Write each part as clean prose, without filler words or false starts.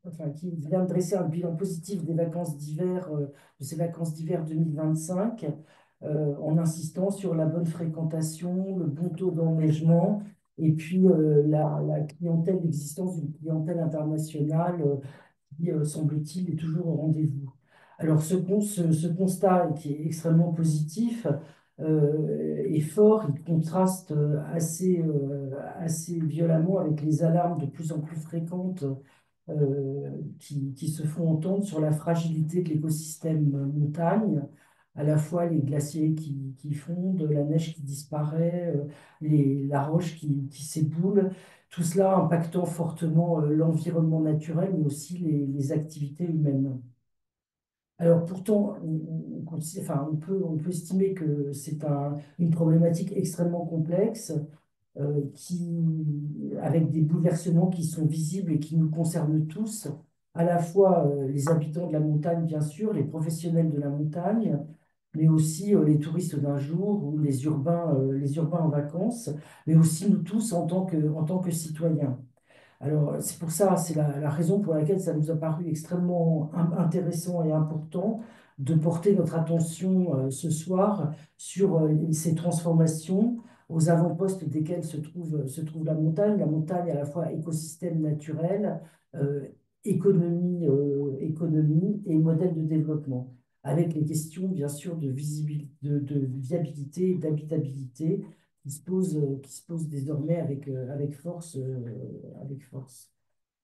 enfin, qui vient de dresser un bilan positif des vacances d'hiver, de ces vacances d'hiver 2025, en insistant sur la bonne fréquentation, le bon taux d'enneigement, et puis la clientèle, l'existence d'une clientèle internationale qui, semble-t-il, est toujours au rendez-vous. Alors, ce constat qui est extrêmement positif est fort, il contraste assez violemment avec les alarmes de plus en plus fréquentes qui se font entendre sur la fragilité de l'écosystème montagne, à la fois les glaciers qui fondent, la neige qui disparaît, la roche qui s'éboule, tout cela impactant fortement l'environnement naturel, mais aussi les activités humaines. Alors pourtant, enfin, on peut estimer que c'est une problématique extrêmement complexe avec des bouleversements qui sont visibles et qui nous concernent tous, à la fois les habitants de la montagne, bien sûr, les professionnels de la montagne, mais aussi les touristes d'un jour ou les urbains en vacances, mais aussi nous tous en tant que citoyens. Alors, c'est pour ça, c'est la raison pour laquelle ça nous a paru extrêmement intéressant et important de porter notre attention ce soir sur ces transformations aux avant-postes desquels se trouve la montagne à la fois écosystème naturel, euh, économie et modèle de développement, avec les questions bien sûr de visibilité, de viabilité et d'habitabilité qui se pose désormais avec force.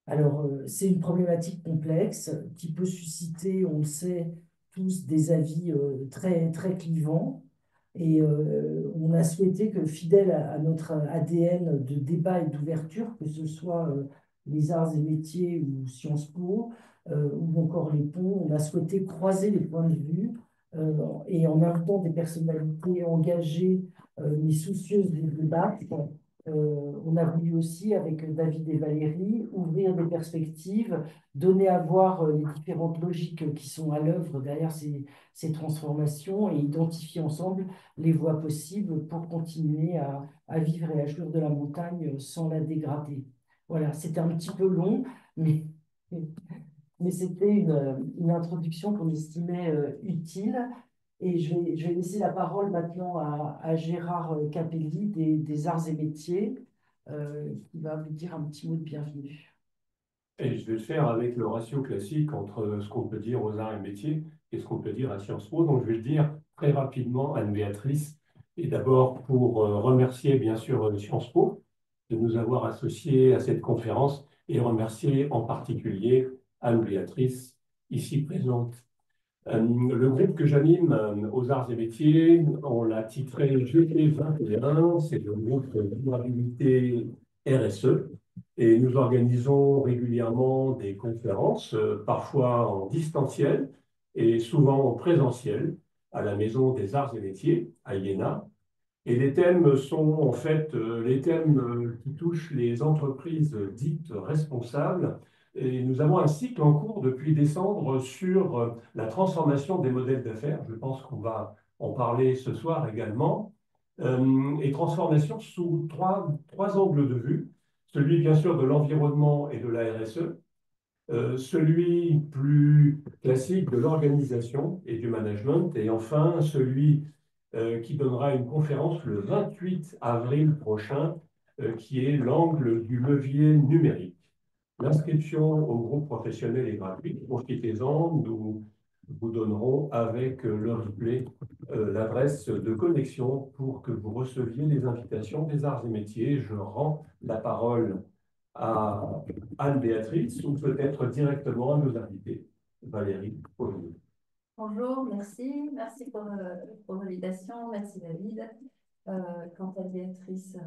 Alors, c'est une problématique complexe qui peut susciter, on le sait tous, des avis très clivants. Et on a souhaité que, fidèle à notre ADN de débat et d'ouverture, que ce soit les arts et métiers ou Sciences Po, ou encore les ponts, on a souhaité croiser les points de vue et en invitant des personnalités engagées mais soucieuses du débat. On a voulu aussi, avec David et Valérie, ouvrir des perspectives, donner à voir les différentes logiques qui sont à l'œuvre derrière ces transformations et identifier ensemble les voies possibles pour continuer à vivre et à jouir de la montagne sans la dégrader. Voilà, c'était un petit peu long, mais, mais c'était une introduction qu'on estimait utile. Et je vais laisser la parole maintenant à Gérard Capelli des Arts et Métiers, qui va vous dire un petit mot de bienvenue. Et je vais le faire avec le ratio classique entre ce qu'on peut dire aux arts et métiers et ce qu'on peut dire à Sciences Po. Donc, je vais le dire très rapidement, Anne-Béatrice. Et d'abord, pour remercier bien sûr Sciences Po de nous avoir associés à cette conférence et remercier en particulier Anne-Béatrice, ici présente. Le groupe que j'anime aux arts et métiers, on l'a titré GT21, c'est le groupe de durabilité RSE. Et nous organisons régulièrement des conférences, parfois en distanciel et souvent en présentiel, à la Maison des Arts et Métiers, à Iéna. Et les thèmes sont en fait les thèmes qui touchent les entreprises dites responsables. Et nous avons un cycle en cours depuis décembre sur la transformation des modèles d'affaires. Je pense qu'on va en parler ce soir également. Et transformation sous trois angles de vue. Celui bien sûr de l'environnement et de la RSE, celui plus classique de l'organisation et du management, et enfin celui qui donnera une conférence le 28 avril prochain, qui est l'angle du levier numérique. L'inscription au groupe professionnel est gratuite. Profitez-en, nous vous donnerons avec le replay l'adresse de connexion pour que vous receviez les invitations des arts et métiers. Je rends la parole à Anne-Béatrice ou peut-être directement à nos invités, Valérie Paulier. Bonjour, merci. Merci pour l'invitation. Merci David. Quant à Béatrice,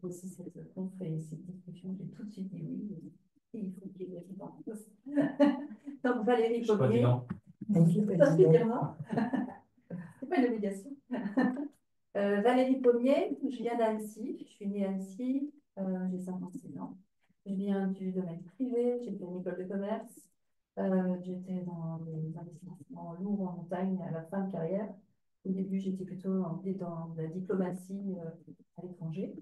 aussi cette conf et cette discussion, j'ai tout de suite dit oui. Et il faut qu'il y ait des gens. Donc Valérie Paulier. Ça fait dire non. C'est pas une obligation. Valérie Pommier, je viens d'Annecy, je suis née à Annecy, j'ai 56 ans. Je viens du domaine privé, j'ai fait une école de commerce, j'étais dans les investissements lourds en montagne à la fin de carrière. Au début, j'étais plutôt dans la diplomatie à l'étranger.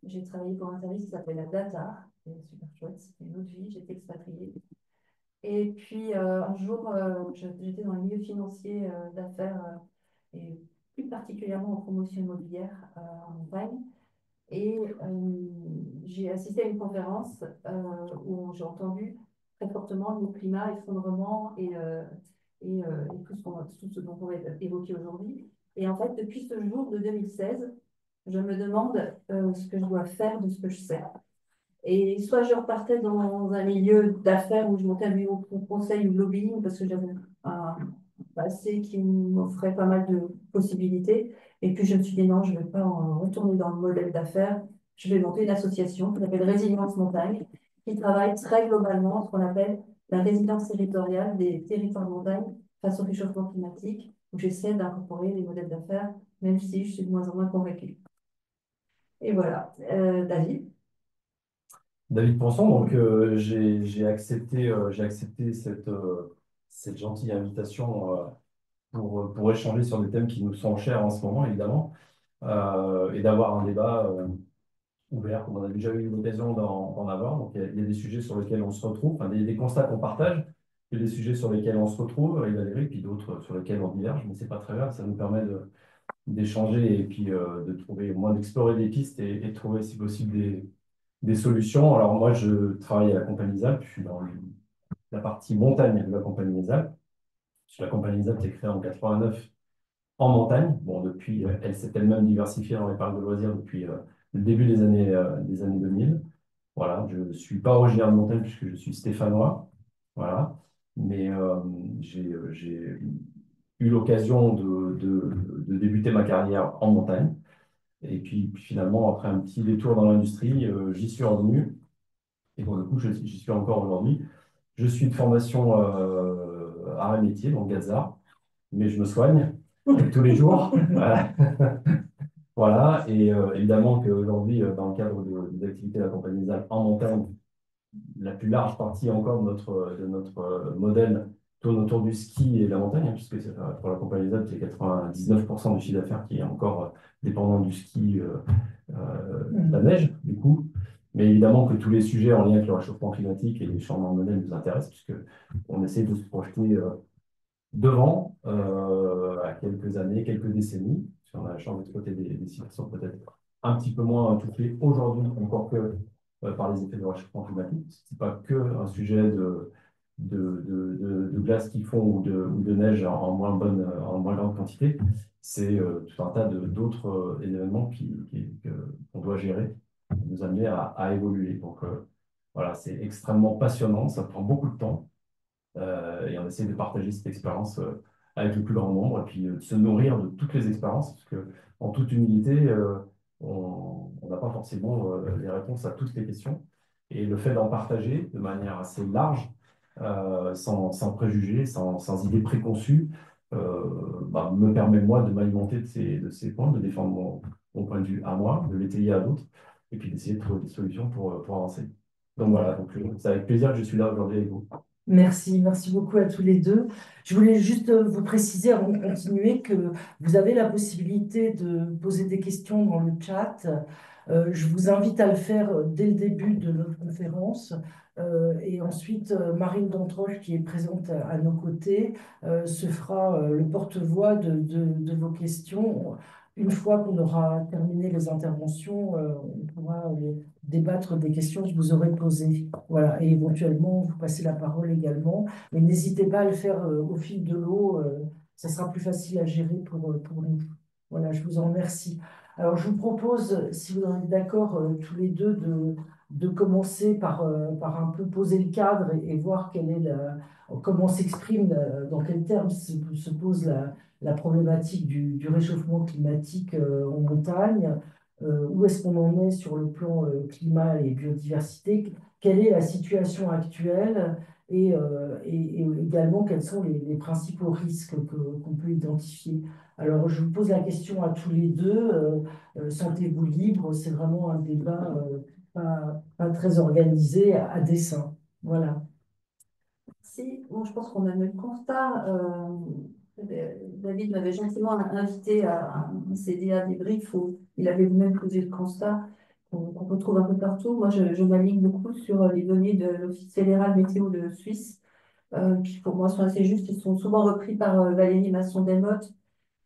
J'ai travaillé pour un service qui s'appelle la Data, c'était super chouette, c'était une autre vie, j'étais expatriée. Et puis un jour, j'étais dans le milieu financier d'affaires et plus particulièrement en promotion immobilière en Bretagne. Et j'ai assisté à une conférence où j'ai entendu très fortement le climat, effondrement et tout ce dont on va évoquer aujourd'hui. Et en fait, depuis ce jour de 2016, je me demande ce que je dois faire de ce que je sais. Et soit je repartais dans un milieu d'affaires où je montais un bureau de conseil ou de lobbying parce que j'avais un passé qui m'offrait pas mal de possibilités. Et puis je me suis dit non, je ne vais pas en retourner dans le modèle d'affaires. Je vais monter une association qui s'appelle Résilience Montagne, qui travaille très globalement ce qu'on appelle la résilience territoriale des territoires de montagne face au réchauffement climatique, où j'essaie d'incorporer les modèles d'affaires, même si je suis de moins en moins convaincue. Et voilà. David? David Ponson, donc j'ai accepté cette gentille invitation pour échanger sur des thèmes qui nous sont chers en ce moment, évidemment, et d'avoir un débat ouvert, comme on a déjà eu l'occasion d'en avoir. Donc il y a des sujets sur lesquels on se retrouve, enfin, des constats qu'on partage, il y a des sujets sur lesquels on se retrouve, et Valérie, puis d'autres sur lesquels on diverge, mais c'est pas très grave, ça nous permet d'échanger et puis de trouver, au moins d'explorer des pistes et de trouver, si possible, des solutions. Alors moi, je travaille à la Compagnie des Alpes, je suis dans la partie montagne de la Compagnie des Alpes. La Compagnie des Alpes est créée en 89 en montagne. Bon, depuis, elle s'est elle-même diversifiée dans les parcs de loisirs depuis le début des années 2000. Voilà, je ne suis pas originaire de montagne puisque je suis stéphanois. Voilà, mais j'ai eu l'occasion de débuter ma carrière en montagne. Et puis finalement, après un petit détour dans l'industrie, j'y suis revenu. Et pour le coup, j'y suis encore aujourd'hui. Je suis de formation arts et métiers, donc Gazar, mais je me soigne tous les jours. Voilà. Voilà. Et évidemment qu'aujourd'hui, dans le cadre des activités de la Compagnie des Alpes en montagne, la plus large partie encore de notre modèle tourne autour du ski et de la montagne, hein, puisque pour la Compagnie des Alpes, il y a 99% du chiffre d'affaires qui est encore dépendant du ski, de la neige, du coup. Mais évidemment que tous les sujets en lien avec le réchauffement climatique et les changements de modèle nous intéressent, puisqu'on essaie de se projeter devant, à quelques années, quelques décennies. Si on a la chance d'exploiter des sites qui sont peut-être un petit peu moins touchés aujourd'hui, encore que par les effets de réchauffement climatique. Ce n'est pas que un sujet de glace qui fond ou de neige en moins grande quantité. C'est tout un tas d'autres événements qu'on doit gérer, qui nous amener à évoluer. Donc voilà, c'est extrêmement passionnant, ça prend beaucoup de temps. Et on essaie de partager cette expérience avec le plus grand nombre et puis de se nourrir de toutes les expériences, parce que en toute humilité, on n'a pas forcément les réponses à toutes les questions. Et le fait d'en partager de manière assez large, sans préjugés, sans idées préconçues, me permet moi de m'alimenter de ces points, de défendre mon point de vue à moi, de l'étayer à d'autres, et puis d'essayer de trouver des solutions pour avancer. Donc voilà, donc, c'est avec plaisir que je suis là aujourd'hui avec vous. Merci, merci beaucoup à tous les deux. Je voulais juste vous préciser avant de continuer que vous avez la possibilité de poser des questions dans le chat. Je vous invite à le faire dès le début de notre conférence. Et ensuite, Marine Dantroche, qui est présente à nos côtés, se fera le porte-voix de vos questions. Une fois qu'on aura terminé les interventions, on pourra débattre des questions que vous aurez posées. Voilà, et éventuellement, vous passez la parole également. Mais n'hésitez pas à le faire au fil de l'eau. Ça sera plus facile à gérer pour nous. Voilà, je vous en remercie. Alors, je vous propose, si vous en êtes d'accord, tous les deux, de commencer par un peu poser le cadre et voir comment s'exprime, dans quels termes se pose la problématique du réchauffement climatique en montagne. Où est-ce qu'on en est sur le plan climat et biodiversité? Quelle est la situation actuelle et également quels sont les principaux risques qu'on peut identifier? Alors, je vous pose la question à tous les deux. Sentez-vous libre? C'est vraiment un débat pas très organisé à dessein. Voilà. Si, bon, je pense qu'on a le même constat. David m'avait gentiment invité à un CDA débrief où il avait lui-même posé le constat qu'on retrouve un peu partout. Moi, je m'aligne beaucoup sur les données de l'Office fédéral météo de Suisse, qui pour moi sont assez justes. Ils sont souvent repris par Valérie Masson-Delmotte.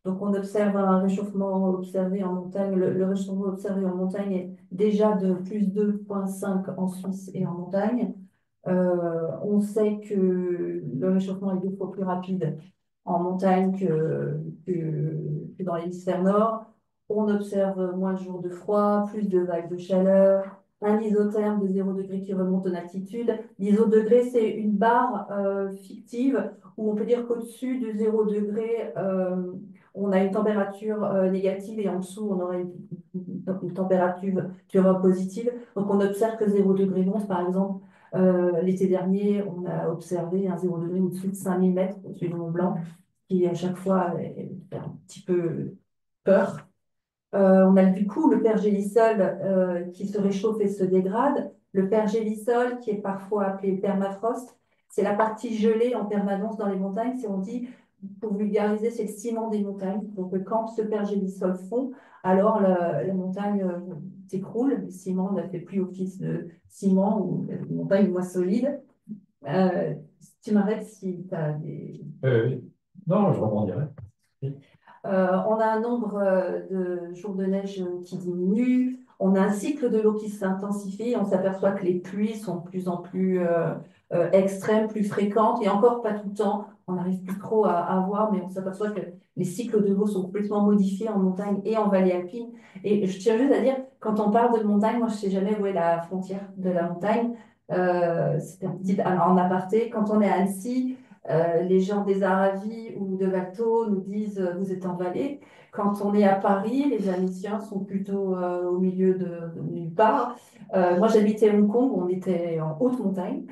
Donc, on observe un réchauffement observé en montagne. Le réchauffement observé en montagne est déjà de plus 2,5 en Suisse et en montagne. On sait que le réchauffement est 2 fois plus rapide en montagne que dans l'hémisphère nord. On observe moins de jours de froid, plus de vagues de chaleur, un isotherme de 0 degré qui remonte en altitude. L'isodegré, c'est une barre fictive où on peut dire qu'au-dessus de 0 degré, on a une température négative et en dessous, on aurait une température positive. Donc, on observe que 0 degré monte, par exemple. L'été dernier, on a observé un 0 degré au-dessus de 5000 mètres au-dessus du Mont Blanc, qui à chaque fois fait un petit peu peur. On a du coup le pergélisol qui se réchauffe et se dégrade. Le pergélisol, qui est parfois appelé permafrost, c'est la partie gelée en permanence dans les montagnes. Si on dit, pour vulgariser, c'est le ciment des montagnes. Donc quand ce pergélisol fond, alors la montagne s'écroule. Le ciment ne fait plus office de ciment ou une montagne moins solide. Tu m'arrêtes si tu as des... Oui. Non, je rebondirai. Oui. On a un nombre de jours de neige qui diminue. On a un cycle de l'eau qui s'intensifie. On s'aperçoit que les pluies sont de plus en plus extrêmes, plus fréquentes, et encore pas tout le temps. On n'arrive plus trop à voir, mais on s'aperçoit que les cycles de l'eau sont complètement modifiés en montagne et en vallée alpine. Et je tiens juste à dire, quand on parle de montagne, moi je ne sais jamais où est la frontière de la montagne. C'est un petit en aparté. Quand on est à Annecy, les gens des Aravis ou de Valto nous disent vous êtes en vallée. Quand on est à Paris, les Annéciens sont plutôt au milieu de nulle part. Moi, j'habitais Hong Kong, on était en haute montagne.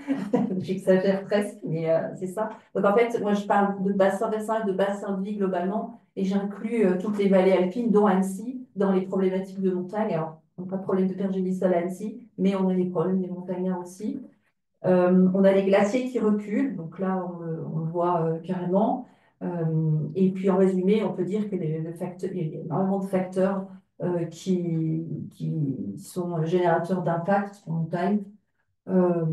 J'exagère presque, mais c'est ça. Donc en fait, moi, je parle de bassin versant et de bassin de vie globalement, et j'inclus toutes les vallées alpines, dont Annecy, dans les problématiques de montagne. Alors, on n'a pas de problème de pergélisol à Annecy, mais on a les problèmes des montagnards aussi. On a les glaciers qui reculent, donc là on le voit carrément. Et puis en résumé, on peut dire que il y a énormément de facteurs qui sont générateurs d'impact en montagne. Euh,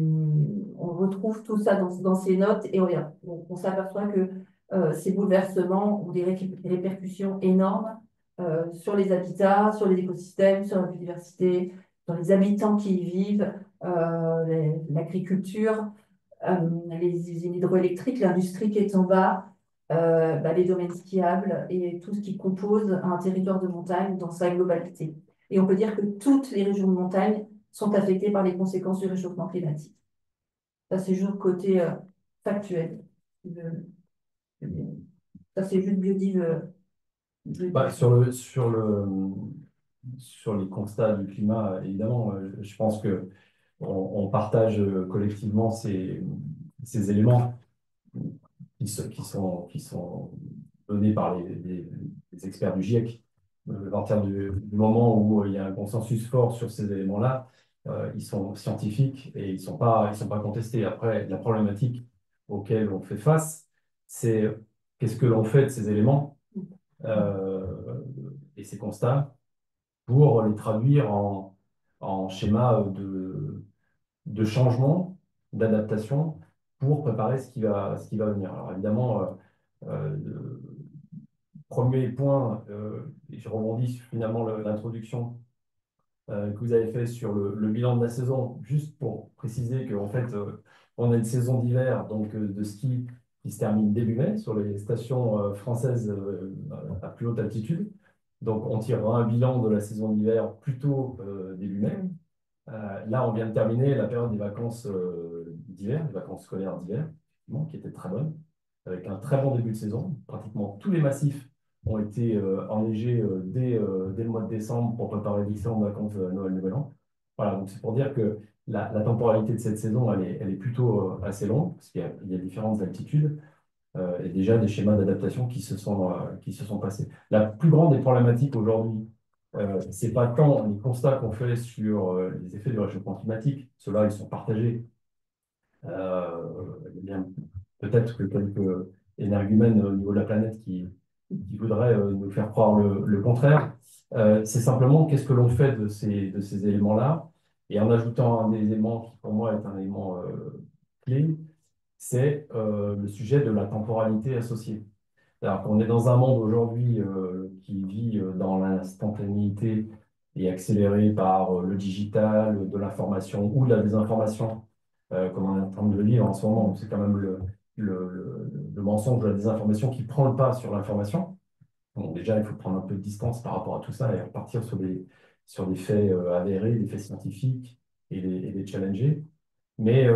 on retrouve tout ça dans ces notes et on s'aperçoit que ces bouleversements ont des répercussions énormes sur les habitats, sur les écosystèmes, sur la biodiversité, sur les habitants qui y vivent, l'agriculture, les usines hydroélectriques, l'industrie qui est en bas, les domaines skiables et tout ce qui compose un territoire de montagne dans sa globalité. Et on peut dire que toutes les régions de montagne sont affectées par les conséquences du réchauffement climatique. Ça, c'est juste côté factuel. Ça, c'est juste biodive. Bah, sur les constats du climat, évidemment, je pense que on partage collectivement ces éléments qui sont donnés par les experts du GIEC. À partir du moment où il y a un consensus fort sur ces éléments-là, ils sont scientifiques et ils sont pas contestés. Après, la problématique auquel on fait face, c'est qu'est-ce que l'on fait de ces éléments et ces constats pour les traduire en schéma de changement, d'adaptation pour préparer ce qui va venir. Alors évidemment, le premier point, et je rebondis sur finalement l'introduction que vous avez fait sur le bilan de la saison, juste pour préciser qu'en fait, on a une saison d'hiver donc de ski qui se termine début mai sur les stations françaises à plus haute altitude. Donc, on tirera un bilan de la saison d'hiver plutôt début mai. Là, on vient de terminer la période des vacances d'hiver, des vacances scolaires d'hiver, qui étaient très bonnes, avec un très bon début de saison. Pratiquement tous les massifs ont été enneigés dès le mois de décembre pour préparer d'excellentes vacances Noël, Nouvel An. Voilà, donc c'est pour dire que la temporalité de cette saison, elle est plutôt assez longue, parce qu'il y a différentes altitudes et déjà des schémas d'adaptation qui se sont passés. La plus grande des problématiques aujourd'hui, c'est pas tant les constats qu'on fait sur les effets du réchauffement climatique, ceux-là, ils sont partagés. Il y a bien peut-être que quelques énergumènes au niveau de la planète qui voudraient nous faire croire le contraire. C'est simplement qu'est-ce que l'on fait de ces éléments-là, et en ajoutant un élément qui pour moi est un élément clé, c'est le sujet de la temporalité associée. Alors qu'on est dans un monde aujourd'hui qui vit dans l'instantanéité et accéléré par le digital, de l'information ou de la désinformation, comme on est en train de le vivre en ce moment. C'est quand même le mensonge de la désinformation qui prend le pas sur l'information. Bon, déjà, il faut prendre un peu de distance par rapport à tout ça et repartir sur des faits avérés, des faits scientifiques et les challenger. Mais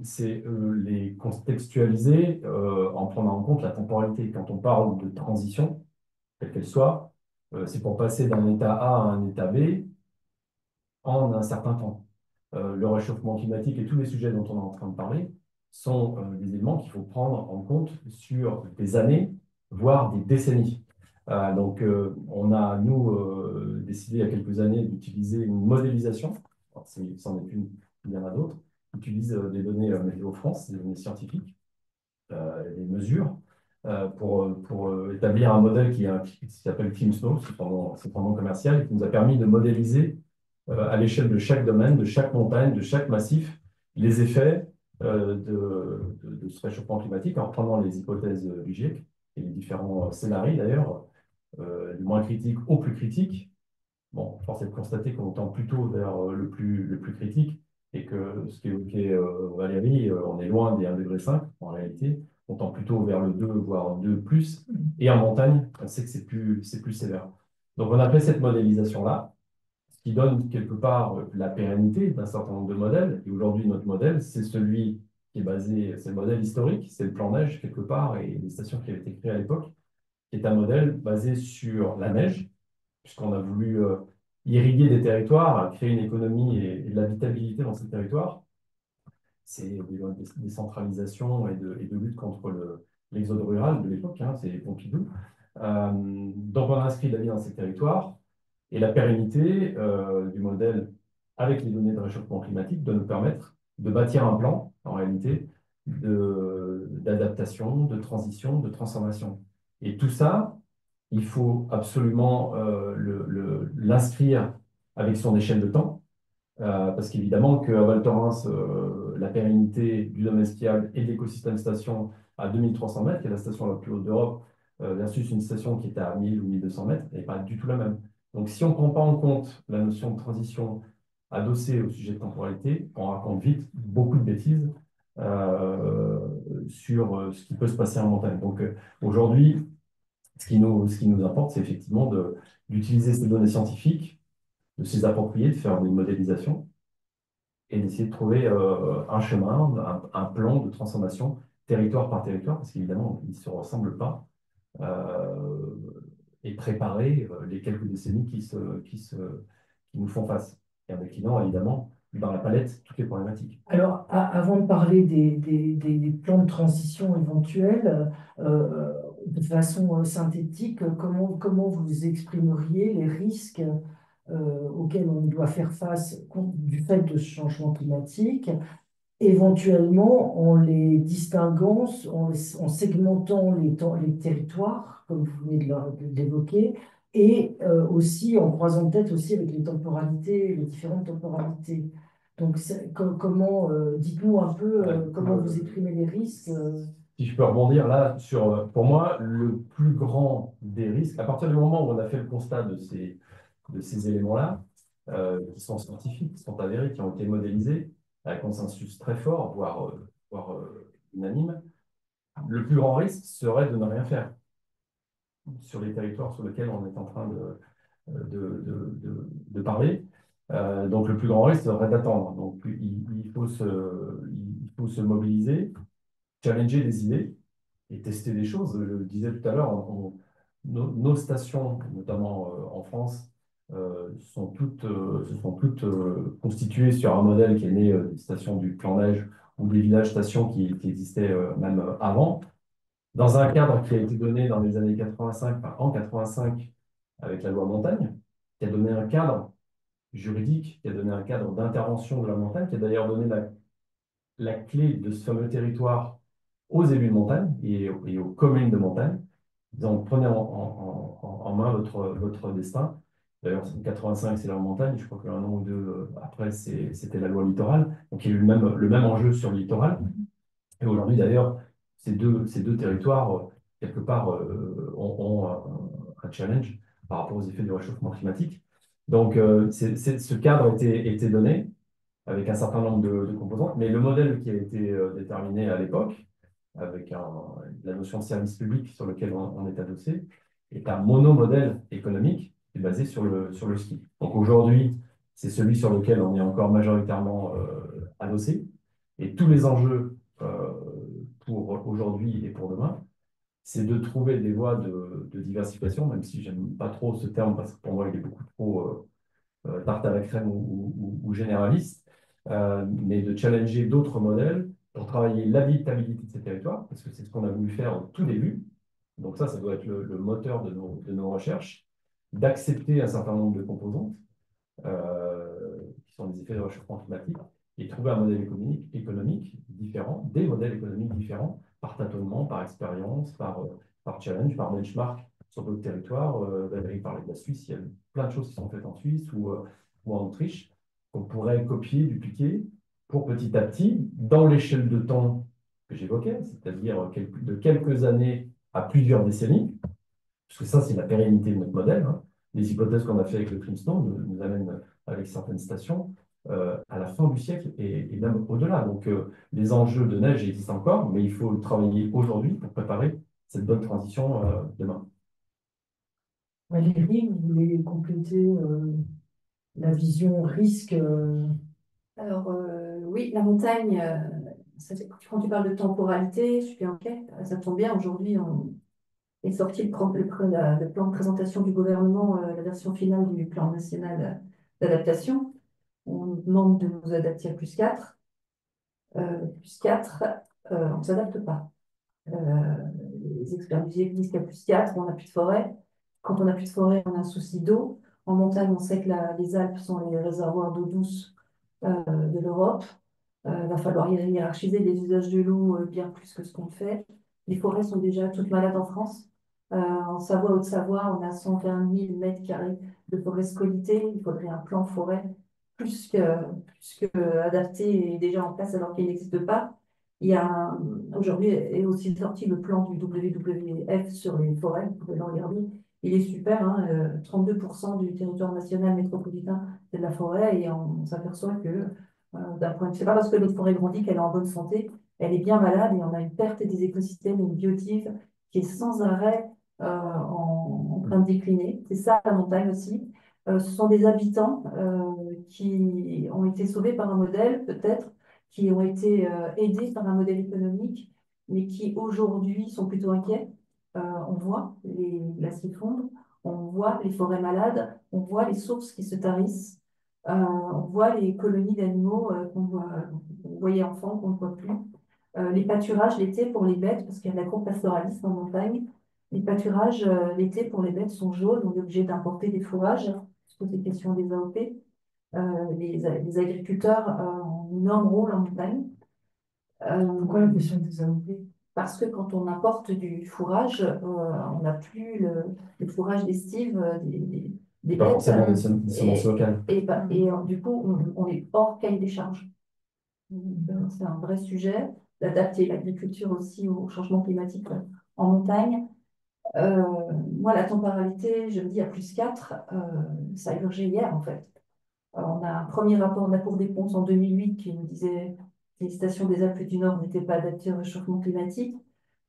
c'est les contextualiser en prenant en compte la temporalité. Quand on parle de transition, quelle qu'elle soit, c'est pour passer d'un état A à un état B en un certain temps. Le réchauffement climatique et tous les sujets dont on est en train de parler sont des éléments qu'il faut prendre en compte sur des années, voire des décennies. Donc, on a, nous, décidé il y a quelques années d'utiliser une modélisation. Alors, c'en est une, il y en a d'autres. On utilise des données Météo France, des données scientifiques, des mesures, pour établir un modèle qui s'appelle ClimSnow, c'est son nom commercial, et qui nous a permis de modéliser à l'échelle de chaque domaine, de chaque montagne, de chaque massif, les effets de ce réchauffement climatique en prenant les hypothèses du GIEC et les différents scénarios d'ailleurs, du moins critique au plus critique. Bon, force est de constater qu'on tend plutôt vers le plus critique et que ce qu'évoquait Valérie, on est loin des 1,5 degré en réalité. On tend plutôt vers le 2, voire 2 plus. Et en montagne, on sait que c'est plus sévère. Donc, on a fait cette modélisation-là, ce qui donne quelque part la pérennité d'un certain nombre de modèles. Et aujourd'hui, notre modèle, c'est celui qui est basé, c'est le modèle historique, c'est le plan neige quelque part et les stations qui avaient été créées à l'époque, qui est un modèle basé sur la neige, puisqu'on a voulu irriguer des territoires, créer une économie et de l'habitabilité dans ces territoires. C'est des lois de décentralisation et de lutte contre l'exode rural de l'époque, hein, c'est Pompidou. Donc on a inscrit la vie dans ces territoires et la pérennité du modèle avec les données de réchauffement climatique doit nous permettre de bâtir un plan, en réalité, d'adaptation, de transition, de transformation. Et tout ça, il faut absolument l'inscrire avec son échelle de temps, parce qu'évidemment qu'à Val Thorens, la pérennité du domaine skiable et de l'écosystème station à 2300 mètres, qui est la station la plus haute d'Europe, versus une station qui est à 1000 ou 1200 mètres, n'est pas du tout la même. Donc si on ne prend pas en compte la notion de transition adossée au sujet de temporalité, on raconte vite beaucoup de bêtises euh, sur ce qui peut se passer en montagne. Donc aujourd'hui, ce qui nous importe, c'est effectivement d'utiliser ces données scientifiques, de s'y approprier, de faire des modélisations et d'essayer de trouver un chemin, un plan de transformation territoire par territoire, parce qu'évidemment, ils ne se ressemblent pas, euh, et préparer les quelques décennies qui nous font face. Et en déclinant, évidemment, dans la palette, toutes les problématiques. Alors, avant de parler des plans de transition éventuels, de façon synthétique, comment vous exprimeriez les risques auxquels on doit faire face du fait de ce changement climatique, éventuellement en les distinguant, en segmentant les territoires, comme vous venez de l'évoquer, et aussi en croisant peut-être aussi avec les temporalités, les différentes temporalités. Donc, comment, dites-nous un peu comment vous exprimez les risques. Si je peux rebondir là sur, pour moi, le plus grand des risques, à partir du moment où on a fait le constat de ces éléments-là, qui sont scientifiques, qui sont avérés, qui ont été modélisés, à un consensus très fort, voire unanime, le plus grand risque serait de ne rien faire sur les territoires sur lesquels on est en train de parler. Donc le plus grand risque serait d'attendre. Donc il faut se mobiliser, challenger des idées et tester des choses. Je le disais tout à l'heure, nos stations, notamment en France, se sont toutes constituées sur un modèle qui est né des stations du plan neige ou des villages-stations qui existaient même avant, dans un cadre qui a été donné dans les années 85, enfin, en 85, avec la loi montagne, qui a donné un cadre juridique, qui a donné un cadre d'intervention de la montagne, qui a d'ailleurs donné la clé de ce fameux territoire aux élus de montagne et aux communes de montagne. Donc, prenez en main votre destin. D'ailleurs, en 85, c'est la montagne. Je crois qu'un an ou deux après, c'était la loi littorale. Donc, il y a eu le même enjeu sur le littoral. Et aujourd'hui, d'ailleurs, ces deux territoires, quelque part, ont un challenge par rapport aux effets du réchauffement climatique. Donc, ce cadre était donné avec un certain nombre de composantes, mais le modèle qui a été déterminé à l'époque, avec la notion de service public sur lequel on est adossé, est un monomodèle économique qui est basé sur le ski. Donc aujourd'hui, c'est celui sur lequel on est encore majoritairement adossé. Et tous les enjeux pour aujourd'hui et pour demain, c'est de trouver des voies de diversification, même si j'aime pas trop ce terme parce que pour moi, il est beaucoup trop tarte à la crème ou généraliste, mais de challenger d'autres modèles pour travailler l'habitabilité de ces territoires, parce que c'est ce qu'on a voulu faire au tout début. Donc ça doit être le moteur de nos recherches, d'accepter un certain nombre de composantes qui sont des effets de réchauffement climatique, et trouver un modèle économique différent, des modèles économiques différents, par tâtonnement, par expérience, par challenge, par benchmark sur d'autres territoires. Valérie parlait de la Suisse, il y a plein de choses qui sont faites en Suisse ou en Autriche, qu'on pourrait copier, dupliquer, pour petit à petit, dans l'échelle de temps que j'évoquais, c'est-à-dire de quelques années à plusieurs décennies, parce que ça, c'est la pérennité de notre modèle, hein. Les hypothèses qu'on a fait avec le Princeton nous amènent avec certaines stations à la fin du siècle et même au-delà. Donc, les enjeux de neige existent encore, mais il faut le travailler aujourd'hui pour préparer cette bonne transition demain. Valérie, vous voulez compléter la vision risque Alors, oui, la montagne, quand tu parles de temporalité, je suis OK, ça tombe bien. Aujourd'hui, on est sorti le plan de présentation du gouvernement, la version finale du plan national d'adaptation. On nous demande de nous adapter à plus 4. Plus 4, on ne s'adapte pas. Les experts du GIEC disent qu'à plus 4, on n'a plus de forêt. Quand on n'a plus de forêt, on a un souci d'eau. En montagne, on sait que les Alpes sont les réservoirs d'eau douce de l'Europe. Il va falloir hiérarchiser les usages de l'eau bien plus que ce qu'on fait. Les forêts sont déjà toutes malades en France. En Savoie, Haute-Savoie, on a 120 000 mètres carrés de forêt scolytée. Il faudrait un plan forêt plus que adapté et déjà en place alors qu'il n'existe pas. Aujourd'hui est aussi sorti le plan du WWF sur les forêts. Vous pouvez le regarder. Il est super, hein, 32% du territoire national métropolitain, c'est de la forêt et on s'aperçoit que d'un point de vue, c'est pas parce que notre forêt grandit qu'elle est en bonne santé, elle est bien malade et on a une perte des écosystèmes, une biotique qui est sans arrêt en train de décliner. C'est ça la montagne aussi. Ce sont des habitants qui ont été sauvés par un modèle, peut-être, qui ont été aidés par un modèle économique, mais qui aujourd'hui sont plutôt inquiets. On voit les glaciers fondre, on voit les forêts malades, on voit les sources qui se tarissent. On voit les colonies d'animaux qu'on voyait enfant, qu'on ne voit plus. Les pâturages l'été pour les bêtes, parce qu'il y a de l'agro-pastoralisme en montagne. Les pâturages l'été pour les bêtes sont jaunes, on est obligé d'importer des fourrages. Je pose des questions des AOP. Les agriculteurs ont un énorme rôle en montagne. Pourquoi la question des AOP? Parce que quand on importe du fourrage, on n'a plus le fourrage d'estive des Pas bêtes. forcément des semences locales. Du coup, on est hors cahier des charges. C'est un vrai sujet d'adapter l'agriculture aussi au changement climatique en montagne. Moi, la temporalité, je me dis à plus 4, ça a urgé hier en fait. On a un premier rapport de la Cour des comptes en 2008 qui nous disait que les stations des Alpes du Nord n'étaient pas adaptées au réchauffement climatique.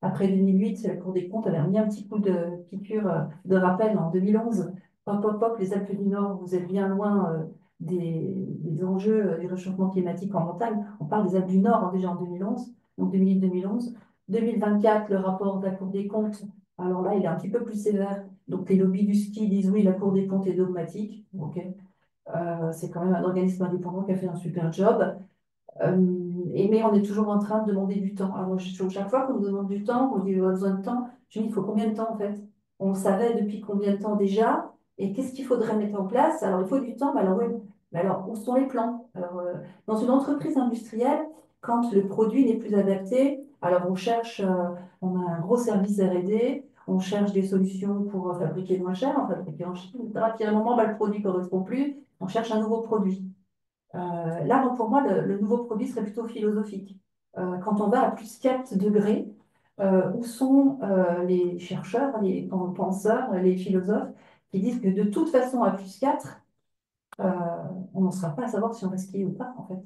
Après 2008, la Cour des comptes avait mis un petit coup de piqûre de rappel en 2011. Hop, hop, hop, les Alpes du Nord, vous êtes bien loin des enjeux du réchauffement climatique en montagne. On parle des Alpes du Nord déjà en 2011, donc 2008-2011. 2024, le rapport de la Cour des comptes, alors là, il est un petit peu plus sévère. Donc les lobbies du ski disent oui, la Cour des comptes est dogmatique. Ok. C'est quand même un organisme indépendant qui a fait un super job. Mais on est toujours en train de demander du temps. Alors, chaque fois qu'on nous demande du temps, qu'on dit on a besoin de temps, je me dis il faut combien de temps en fait? On savait depuis combien de temps déjà? Et qu'est-ce qu'il faudrait mettre en place? Alors, il faut du temps, mais alors, oui, mais alors où sont les plans? Alors, dans une entreprise industrielle, quand le produit n'est plus adapté, alors on cherche, on a un gros service R&D, on cherche des solutions pour fabriquer moins cher, fabriquer en Chine, etc. Puis à un moment, bah, le produit ne correspond plus, on cherche un nouveau produit. Là, pour moi, le nouveau produit serait plutôt philosophique. quand on va à plus 4 degrés, où sont les chercheurs, les penseurs, les philosophes qui disent que de toute façon, à plus 4, euh, on n'en sera pas à savoir si on va skier ou pas, en fait.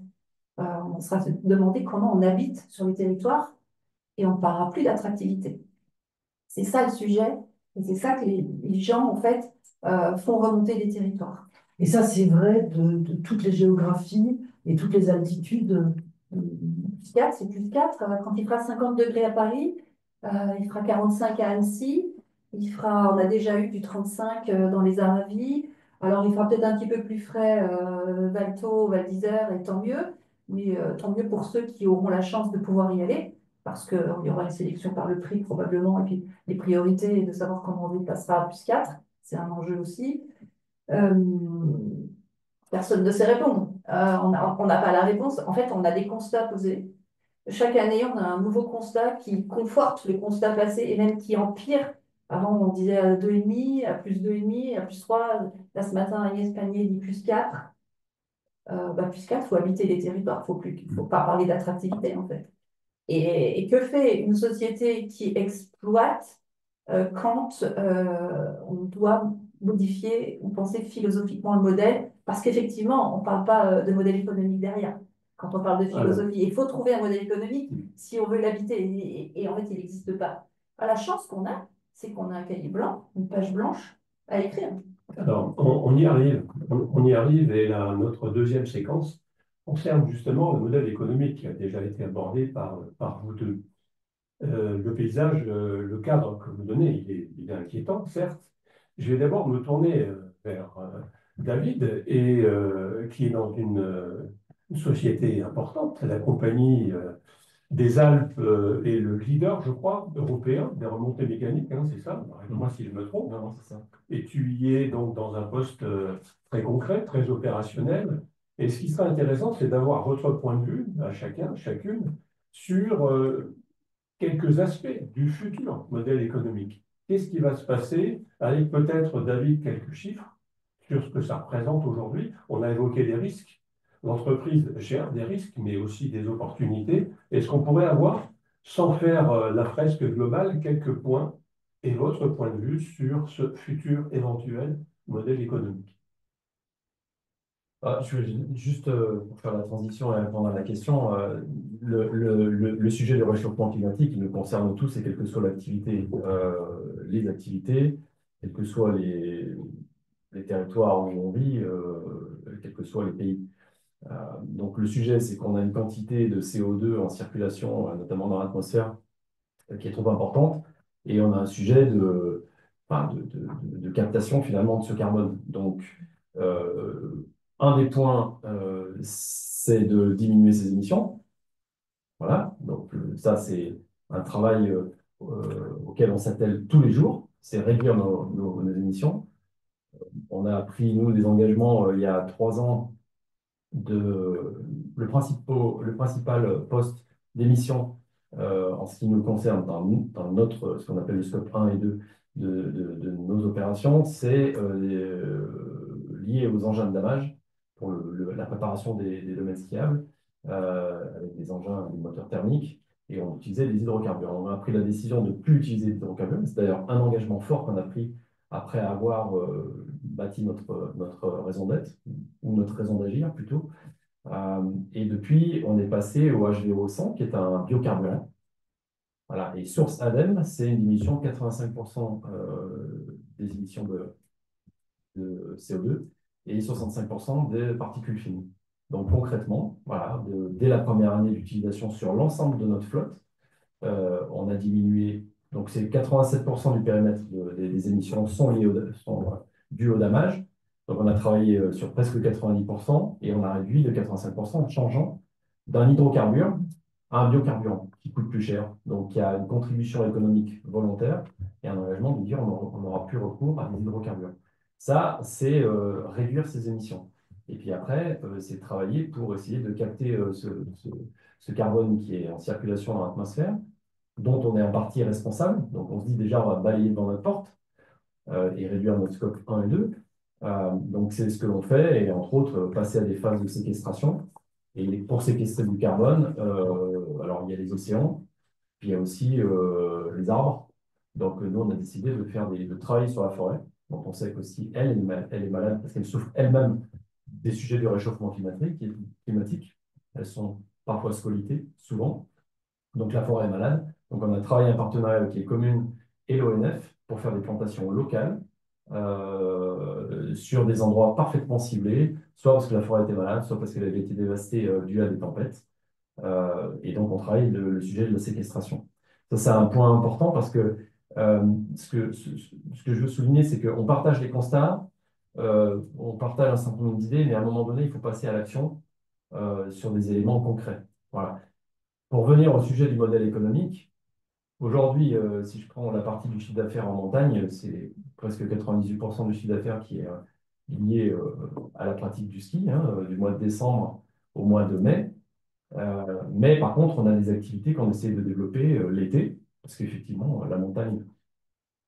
On sera se demander comment on habite sur le territoire et on ne parlera plus d'attractivité. C'est ça le sujet, et c'est ça que les gens, en fait, font remonter les territoires. Et ça, c'est vrai de toutes les géographies et toutes les altitudes. Plus 4, c'est plus 4. Quand il fera 50 degrés à Paris, il fera 45 à Annecy. On a déjà eu du 35 dans les Aravis. Alors, il fera peut-être un petit peu plus frais Val Thau, Val d'Isère, et tant mieux. Mais tant mieux pour ceux qui auront la chance de pouvoir y aller, parce qu'il y aura une sélection par le prix probablement, et puis les priorités, et de savoir comment on déplacera à plus 4. C'est un enjeu aussi. Euh, Personne ne sait répondre. On n'a pas la réponse. En fait, on a des constats posés. Chaque année, on a un nouveau constat qui conforte le constat passé et même qui empire. Avant, on disait à 2,5, à plus 2,5, à plus 3. Là, ce matin, Agnès Pannier dit plus 4. Plus 4, il faut habiter les territoires. Il faut pas parler d'attractivité, en fait. Et que fait une société qui exploite quand on doit modifier ou penser philosophiquement le modèle? Parce qu'effectivement, on ne parle pas de modèle économique derrière. Quand on parle de Alors, philosophie, il faut trouver un modèle économique si on veut l'habiter. Et en fait, il n'existe pas. La chance qu'on a, c'est qu'on a un cahier blanc, une page blanche à écrire. alors, on y arrive. On y arrive et notre deuxième séquence concerne justement le modèle économique qui a déjà été abordé par vous deux. Le paysage, le cadre que vous donnez, il est inquiétant, certes. Je vais d'abord me tourner vers David, qui est dans une société importante, la compagnie des Alpes est le leader, je crois, européen des remontées mécaniques, hein, c'est ça? Arrête-moi si je me trompe. Non, non, c'est ça. Et tu y es donc dans un poste très concret, très opérationnel. Et ce qui serait intéressant, c'est d'avoir votre point de vue, à chacun, chacune, sur quelques aspects du futur modèle économique. Qu'est-ce qui va se passer avec peut-être, David, quelques chiffres sur ce que ça représente aujourd'hui? On a évoqué des risques. L'entreprise gère des risques, mais aussi des opportunités. Est-ce qu'on pourrait avoir, sans faire la fresque globale, quelques points et votre point de vue sur ce futur éventuel modèle économique? Je vais juste pour faire la transition et répondre à la question, le sujet du réchauffement climatique, il nous concerne tous, et quelle que soit l'activité, les activités, quels que soient les territoires où on vit, quels que soient les pays. Donc le sujet, c'est qu'on a une quantité de CO2 en circulation, notamment dans l'atmosphère, qui est trop importante, et on a un sujet enfin, de captation finalement de ce carbone. Donc, un des points, c'est de diminuer ses émissions. Voilà, donc ça, c'est un travail auquel on s'attelle tous les jours, c'est réduire nos émissions. On a pris, nous, des engagements il y a 3 ans le principal poste d'émission en ce qui nous concerne dans notre, ce qu'on appelle le scope 1 et 2 de nos opérations, c'est lié aux engins de damage pour la préparation des domaines skiables avec des engins, des moteurs thermiques, et on utilisait des hydrocarbures. On a pris la décision de ne plus utiliser des hydrocarbures. C'est d'ailleurs un engagement fort qu'on a pris après avoir bâti notre raison d'être, ou notre raison d'agir plutôt. Et depuis, on est passé au H2O100, qui est un biocarburant. Voilà. Et source ADEME, c'est une diminution de 85% des émissions de CO2 et 65% des particules fines. Donc concrètement, voilà, dès la première année d'utilisation sur l'ensemble de notre flotte, on a diminué, donc c'est 87% du périmètre des émissions sont dues au damage. Donc on a travaillé sur presque 90% et on a réduit de 85% en changeant d'un hydrocarbure à un biocarburant qui coûte plus cher. Donc il y a une contribution économique volontaire et un engagement de dire on n'aura plus recours à des hydrocarbures. Ça, c'est réduire ses émissions. Et puis après, c'est travailler pour essayer de capter ce carbone qui est en circulation dans l'atmosphère, dont on est en partie responsable. Donc on se dit déjà, on va balayer devant notre porte et réduire notre scope 1 et 2. Donc c'est ce que l'on fait, et entre autres, passer à des phases de séquestration. Et pour séquestrer du carbone, alors il y a les océans, puis il y a aussi les arbres. Donc nous, on a décidé de travailler sur la forêt. Donc on sait qu'aussi, elle est malade parce qu'elle souffre elle-même des sujets du réchauffement climatique. Elles sont parfois scolytées, souvent. Donc la forêt est malade. Donc on a travaillé en partenariat avec les communes et l'ONF pour faire des plantations locales sur des endroits parfaitement ciblés, soit parce que la forêt était malade, soit parce qu'elle avait été dévastée due à des tempêtes. Et donc on travaille le sujet de la séquestration. Ça, c'est un point important parce que ce que je veux souligner, c'est qu'on partage les constats, on partage un certain nombre d'idées, mais à un moment donné, il faut passer à l'action sur des éléments concrets. Voilà. Pour venir au sujet du modèle économique, aujourd'hui, si je prends la partie du chiffre d'affaires en montagne, c'est presque 98% du chiffre d'affaires qui est lié à la pratique du ski, hein, du mois de décembre au mois de mai. Mais par contre, on a des activités qu'on essaie de développer l'été, parce qu'effectivement, la montagne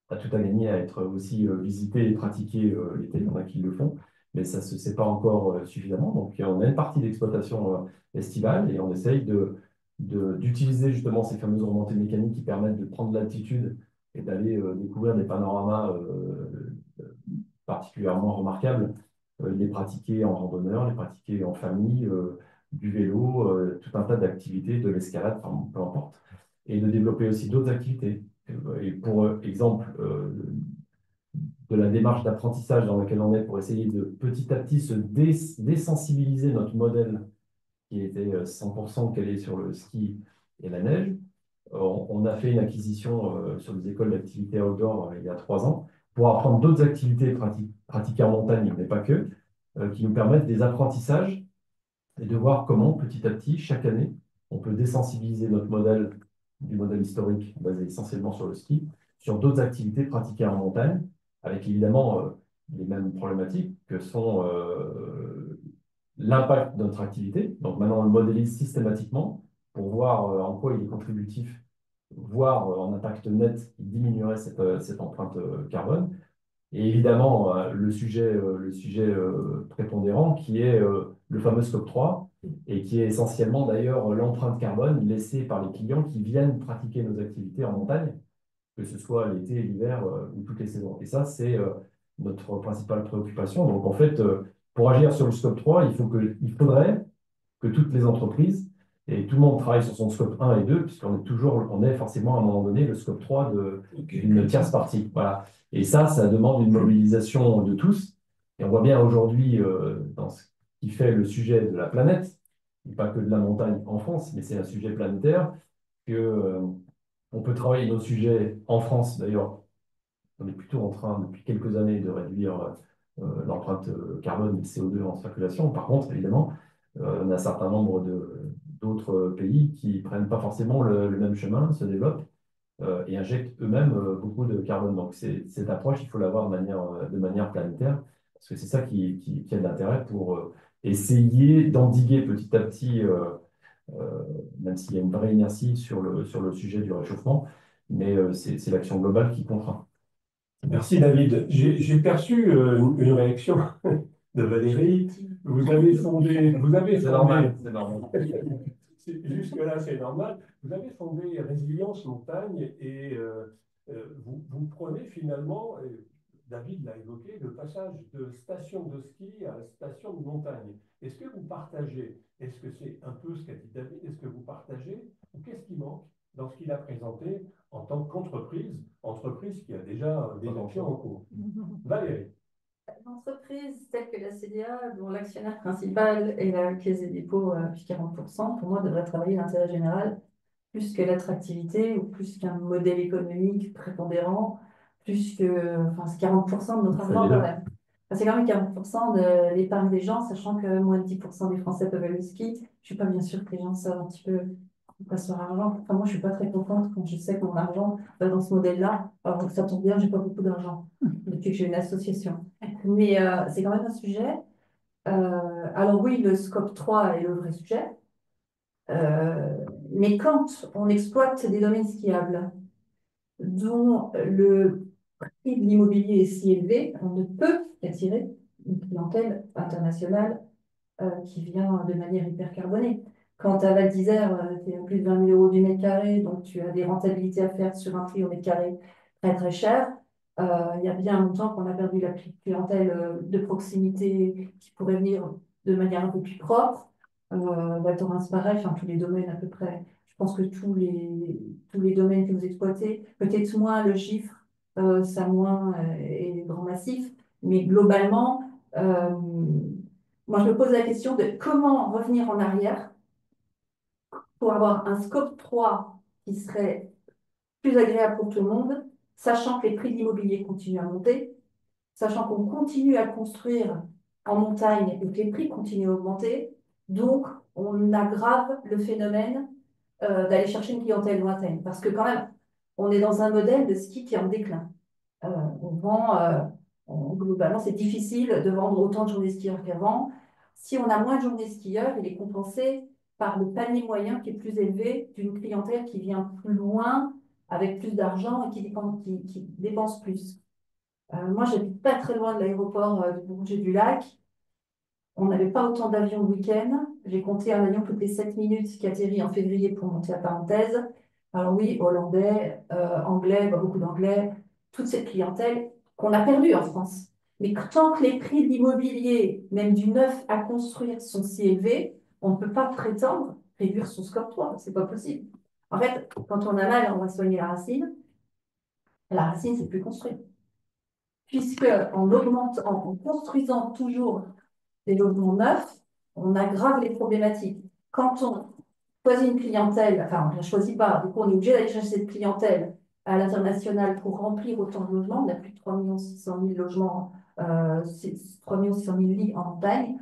a tout à gagner à être aussi visitée et pratiquée l'été. Il y en a qui le font, mais ça ne se sait pas encore suffisamment. Donc, on a une partie d'exploitation estivale et on essaye d'utiliser justement ces fameuses remontées mécaniques qui permettent de prendre l'altitude et d'aller découvrir des panoramas particulièrement remarquables, les pratiquer en randonneur, les pratiquer en famille, du vélo, tout un tas d'activités, de l'escalade, enfin, peu importe, et de développer aussi d'autres activités. Et pour exemple, de la démarche d'apprentissage dans laquelle on est pour essayer de petit à petit se désensibiliser notre modèle qui était 100% calé sur le ski et la neige. On a fait une acquisition sur des écoles d'activité outdoor il y a 3 ans pour apprendre d'autres activités pratiquées en montagne, mais pas que, qui nous permettent des apprentissages et de voir comment petit à petit, chaque année, on peut désensibiliser notre modèle du modèle historique basé essentiellement sur le ski, sur d'autres activités pratiquées en montagne, avec évidemment les mêmes problématiques que sont l'impact de notre activité. Donc maintenant, on le modélise systématiquement pour voir en quoi il est contributif, voire en impact net, il diminuerait cette empreinte carbone. Et évidemment, le sujet prépondérant qui est le fameux scope 3 et qui est essentiellement d'ailleurs l'empreinte carbone laissée par les clients qui viennent pratiquer nos activités en montagne, que ce soit l'été, l'hiver ou toutes les saisons. Et ça, c'est notre principale préoccupation. Donc en fait, pour agir sur le scope 3, il faudrait que toutes les entreprises et tout le monde travaille sur son scope 1 et 2, on est forcément à un moment donné le scope 3 d'une tierce partie. Voilà. Et ça demande une mobilisation de tous. Et on voit bien aujourd'hui, dans ce qui fait le sujet de la planète, et pas que de la montagne en France, mais c'est un sujet planétaire, que, on peut travailler nos sujets en France. D'ailleurs, on est plutôt en train, depuis quelques années, de réduire l'empreinte carbone et CO2 en circulation. Par contre, évidemment, on a un certain nombre d'autres pays qui ne prennent pas forcément le même chemin, se développent et injectent eux-mêmes beaucoup de carbone. Donc, cette approche, il faut l'avoir de manière planétaire, parce que c'est ça qui a de l'intérêt pour essayer d'endiguer petit à petit, même s'il y a une vraie inertie sur le sujet du réchauffement, mais c'est l'action globale qui contraint. Merci David. J'ai perçu une réaction de Valérie. Vous avez C'est fondé, normal, c'est normal. jusque-là c'est normal, vous avez fondé Résilience Montagne et vous prenez finalement, David l'a évoqué, le passage de station de ski à station de montagne. Est-ce que vous partagez, est-ce que c'est un peu ce qu'a dit David, est-ce que vous partagez ou qu'est-ce qui manque dans ce qu'il a présenté en tant qu'entreprise qui a déjà des actions en cours? Valérie. L'entreprise telle que la CDA, dont l'actionnaire principal est la Caisse des dépôts à plus de 40%, pour moi, devrait travailler l'intérêt général plus que l'attractivité ou plus qu'un modèle économique prépondérant, plus que. Enfin, c'est 40% de notre argent quand même. Enfin, c'est quand même 40% de l'épargne des gens, sachant que moins de 10% des Français peuvent aller au ski. Je ne suis pas bien sûre que les gens savent un petit peu où passe leur argent. Enfin, moi, je ne suis pas très contente quand je sais que mon argent va dans ce modèle-là. Alors, ça tombe bien, je n'ai pas beaucoup d'argent depuis que j'ai une association. Mais c'est quand même un sujet. Alors oui, le scope 3 est le vrai sujet. Mais quand on exploite des domaines skiables dont le prix de l'immobilier est si élevé, on ne peut qu'attirer une clientèle internationale qui vient de manière hyper carbonée. Quand à Val d'Isère, tu es à plus de 20 000 € du mètre carré, donc tu as des rentabilités à faire sur un prix au mètre carré très très cher. Il y a bien longtemps qu'on a perdu la clientèle de proximité qui pourrait venir de manière un peu plus propre. Val Thorens, pareil, enfin tous les domaines à peu près. Je pense que tous les domaines que vous exploitez, peut-être moins le chiffre, ça moins et les grands massifs, mais globalement, moi je me pose la question de comment revenir en arrière pour avoir un scope 3 qui serait plus agréable pour tout le monde, sachant que les prix de l'immobilier continuent à monter, sachant qu'on continue à construire en montagne et que les prix continuent à augmenter. Donc, on aggrave le phénomène d'aller chercher une clientèle lointaine. Parce que quand même, on est dans un modèle de ski qui est en déclin. Euh, on vend, globalement, c'est difficile de vendre autant de journées skieurs qu'avant. Si on a moins de journées skieurs, il est compensé par le panier moyen qui est plus élevé d'une clientèle qui vient plus loin, avec plus d'argent et qui dépense plus. Moi, j'habite pas très loin de l'aéroport de Bourget-du-Lac. On n'avait pas autant d'avions le week-end. J'ai compté un avion toutes les 7 minutes qui atterrit en février pour monter à Parenthèse. Alors oui, hollandais, anglais, beaucoup d'anglais, toute cette clientèle qu'on a perdue en France. Mais tant que les prix de l'immobilier, même du neuf à construire, sont si élevés, on ne peut pas prétendre réduire son score 3. C'est pas possible. En fait, quand on a mal, on va soigner la racine. La racine, c'est plus construire. Puisque en construisant toujours des logements neufs, on aggrave les problématiques. Quand on choisit une clientèle, enfin, on ne la choisit pas, du coup, on est obligé d'aller chercher cette clientèle à l'international pour remplir autant de logements. On a plus de 3 600 000 logements, 3 600 000 lits en montagne.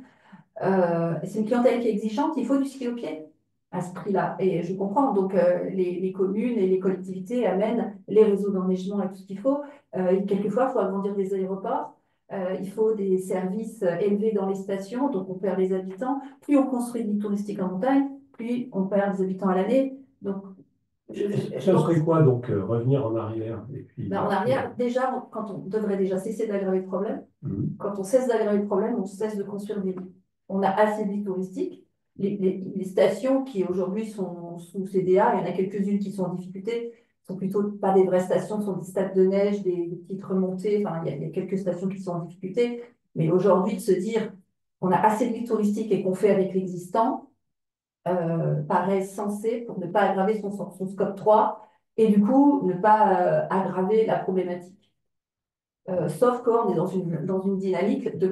C'est une clientèle qui est exigeante, il faut du ski au pied à ce prix-là. Et je comprends, donc les communes et les collectivités amènent les réseaux d'enneigement et tout ce qu'il faut. Quelquefois, il faut agrandir des aéroports, il faut des services élevés dans les stations, donc on perd des habitants. Plus on construit de lits touristiques en montagne, plus on perd des habitants à l'année. Donc, Ce serait quoi donc revenir en arrière et puis, ben, en arrière, déjà, quand on devrait déjà cesser d'aggraver le problème, quand on cesse d'aggraver le problème, on cesse de construire des lits. On a assez de lits touristiques. Les stations qui aujourd'hui sont sous CDA, il y en a quelques-unes qui sont en difficulté, sont plutôt pas des vraies stations, sont des stades de neige, des petites remontées. Enfin, il y a quelques stations qui sont en difficulté. Mais aujourd'hui, de se dire qu'on a assez de lits touristiques et qu'on fait avec l'existant, paraît sensé pour ne pas aggraver son scope 3 et du coup ne pas aggraver la problématique. Sauf qu'on est dans une dynamique de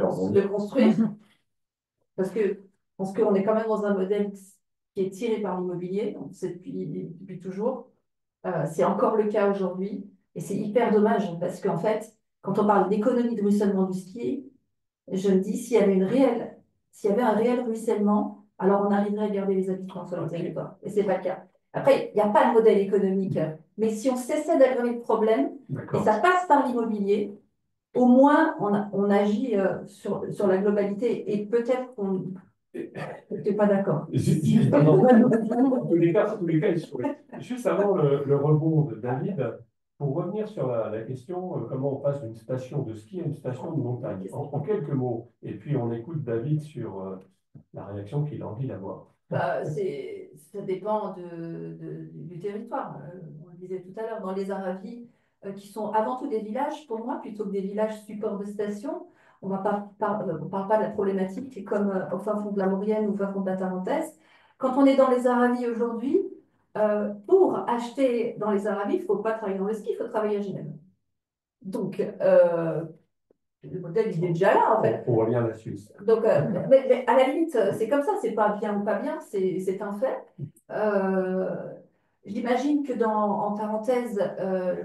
construire, je pense qu'on est quand même dans un modèle qui est tiré par l'immobilier, on sait depuis toujours. C'est encore le cas aujourd'hui, et c'est hyper dommage, parce qu'en fait, quand on parle d'économie de ruissellement du ski, je me dis, s'il y avait un réel ruissellement, alors on arriverait à garder les habitants sur le territoire, et c'est pas le cas. Après, il n'y a pas de modèle économique, mais si on cessait d'aggraver le problème, et ça passe par l'immobilier, au moins, on agit sur la globalité et peut-être qu'on n'est pas d'accord. En tous les cas, juste avant le rebond de David, pour revenir sur la question, comment on passe d'une station de ski à une station de montagne, en quelques mots, et puis on écoute David sur la réaction qu'il a envie d'avoir. Bah, ça dépend du territoire. On le disait tout à l'heure, dans les Aravis, qui sont avant tout des villages, pour moi, plutôt que des villages supports de station, on ne parle pas de la problématique comme au fin fond de la Maurienne ou au fin fond de la Tarentaise. Quand on est dans les Aravis aujourd'hui, pour acheter dans les Aravis, il ne faut pas travailler dans le ski, il faut travailler à Genève. Donc, le modèle, il est déjà là, en fait. On voit bien la Suisse. Donc, mais à la limite, c'est comme ça, c'est pas bien ou pas bien, c'est un fait. J'imagine que en parenthèse,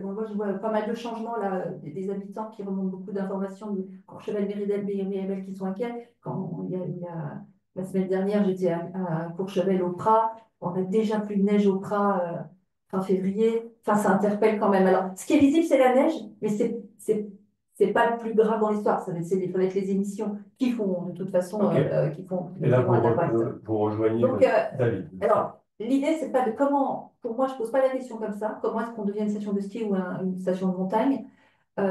bon, moi je vois pas mal de changements là, des habitants qui remontent beaucoup d'informations de Courchevel, Méribel qui sont inquiets. La semaine dernière, j'étais à Courchevel au Prat, on a déjà plus de neige au Prat fin février. Enfin, ça interpelle quand même. Alors, ce qui est visible, c'est la neige, mais c'est pas le plus grave dans l'histoire. Ça va être les émissions qui font, de toute façon, Et là, qui vont un impact. vous rejoignez Donc, David. alors, l'idée, c'est pas de comment, pour moi, je pose pas la question comme ça, comment est-ce qu'on devient une station de ski ou une station de montagne.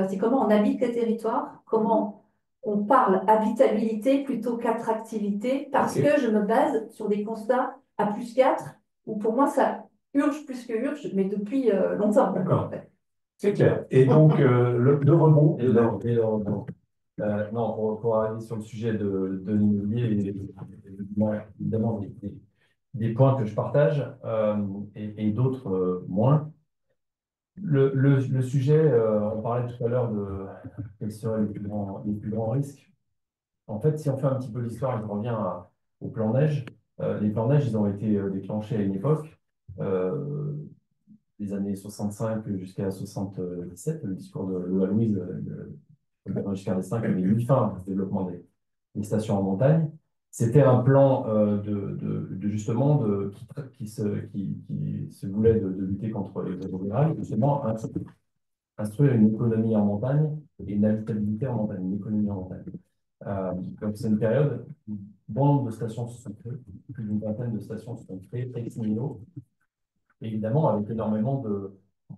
C'est comment on habite les territoires, comment on parle habitabilité plutôt qu'attractivité parce Ok. que je me base sur des constats à +4 où pour moi ça urge plus que urge, mais depuis longtemps. D'accord. C'est clair. Et donc, le rebond. Non, pour arriver sur le sujet de l'immobilier, bon, évidemment, des points que je partage et d'autres moins. Le sujet, on parlait tout à l'heure de quels seraient les plus grands risques. En fait, si on fait un petit peu l'histoire, je reviens au plan neige. Les plans neige, ils ont été déclenchés à une époque, des années 65 jusqu'à 77. Le discours de la Louise, le président Giscard d'Estaing, qui avait mis fin au développement des stations en montagne. C'était un plan justement qui se voulait de lutter contre les réseaux ruraux, justement instruire une économie en montagne et une habitabilité en montagne, une économie en montagne. Donc c'est une période où bon nombre de stations se sont créées, plus d'une vingtaine de stations se sont créées, ex nihilo, évidemment avec énormément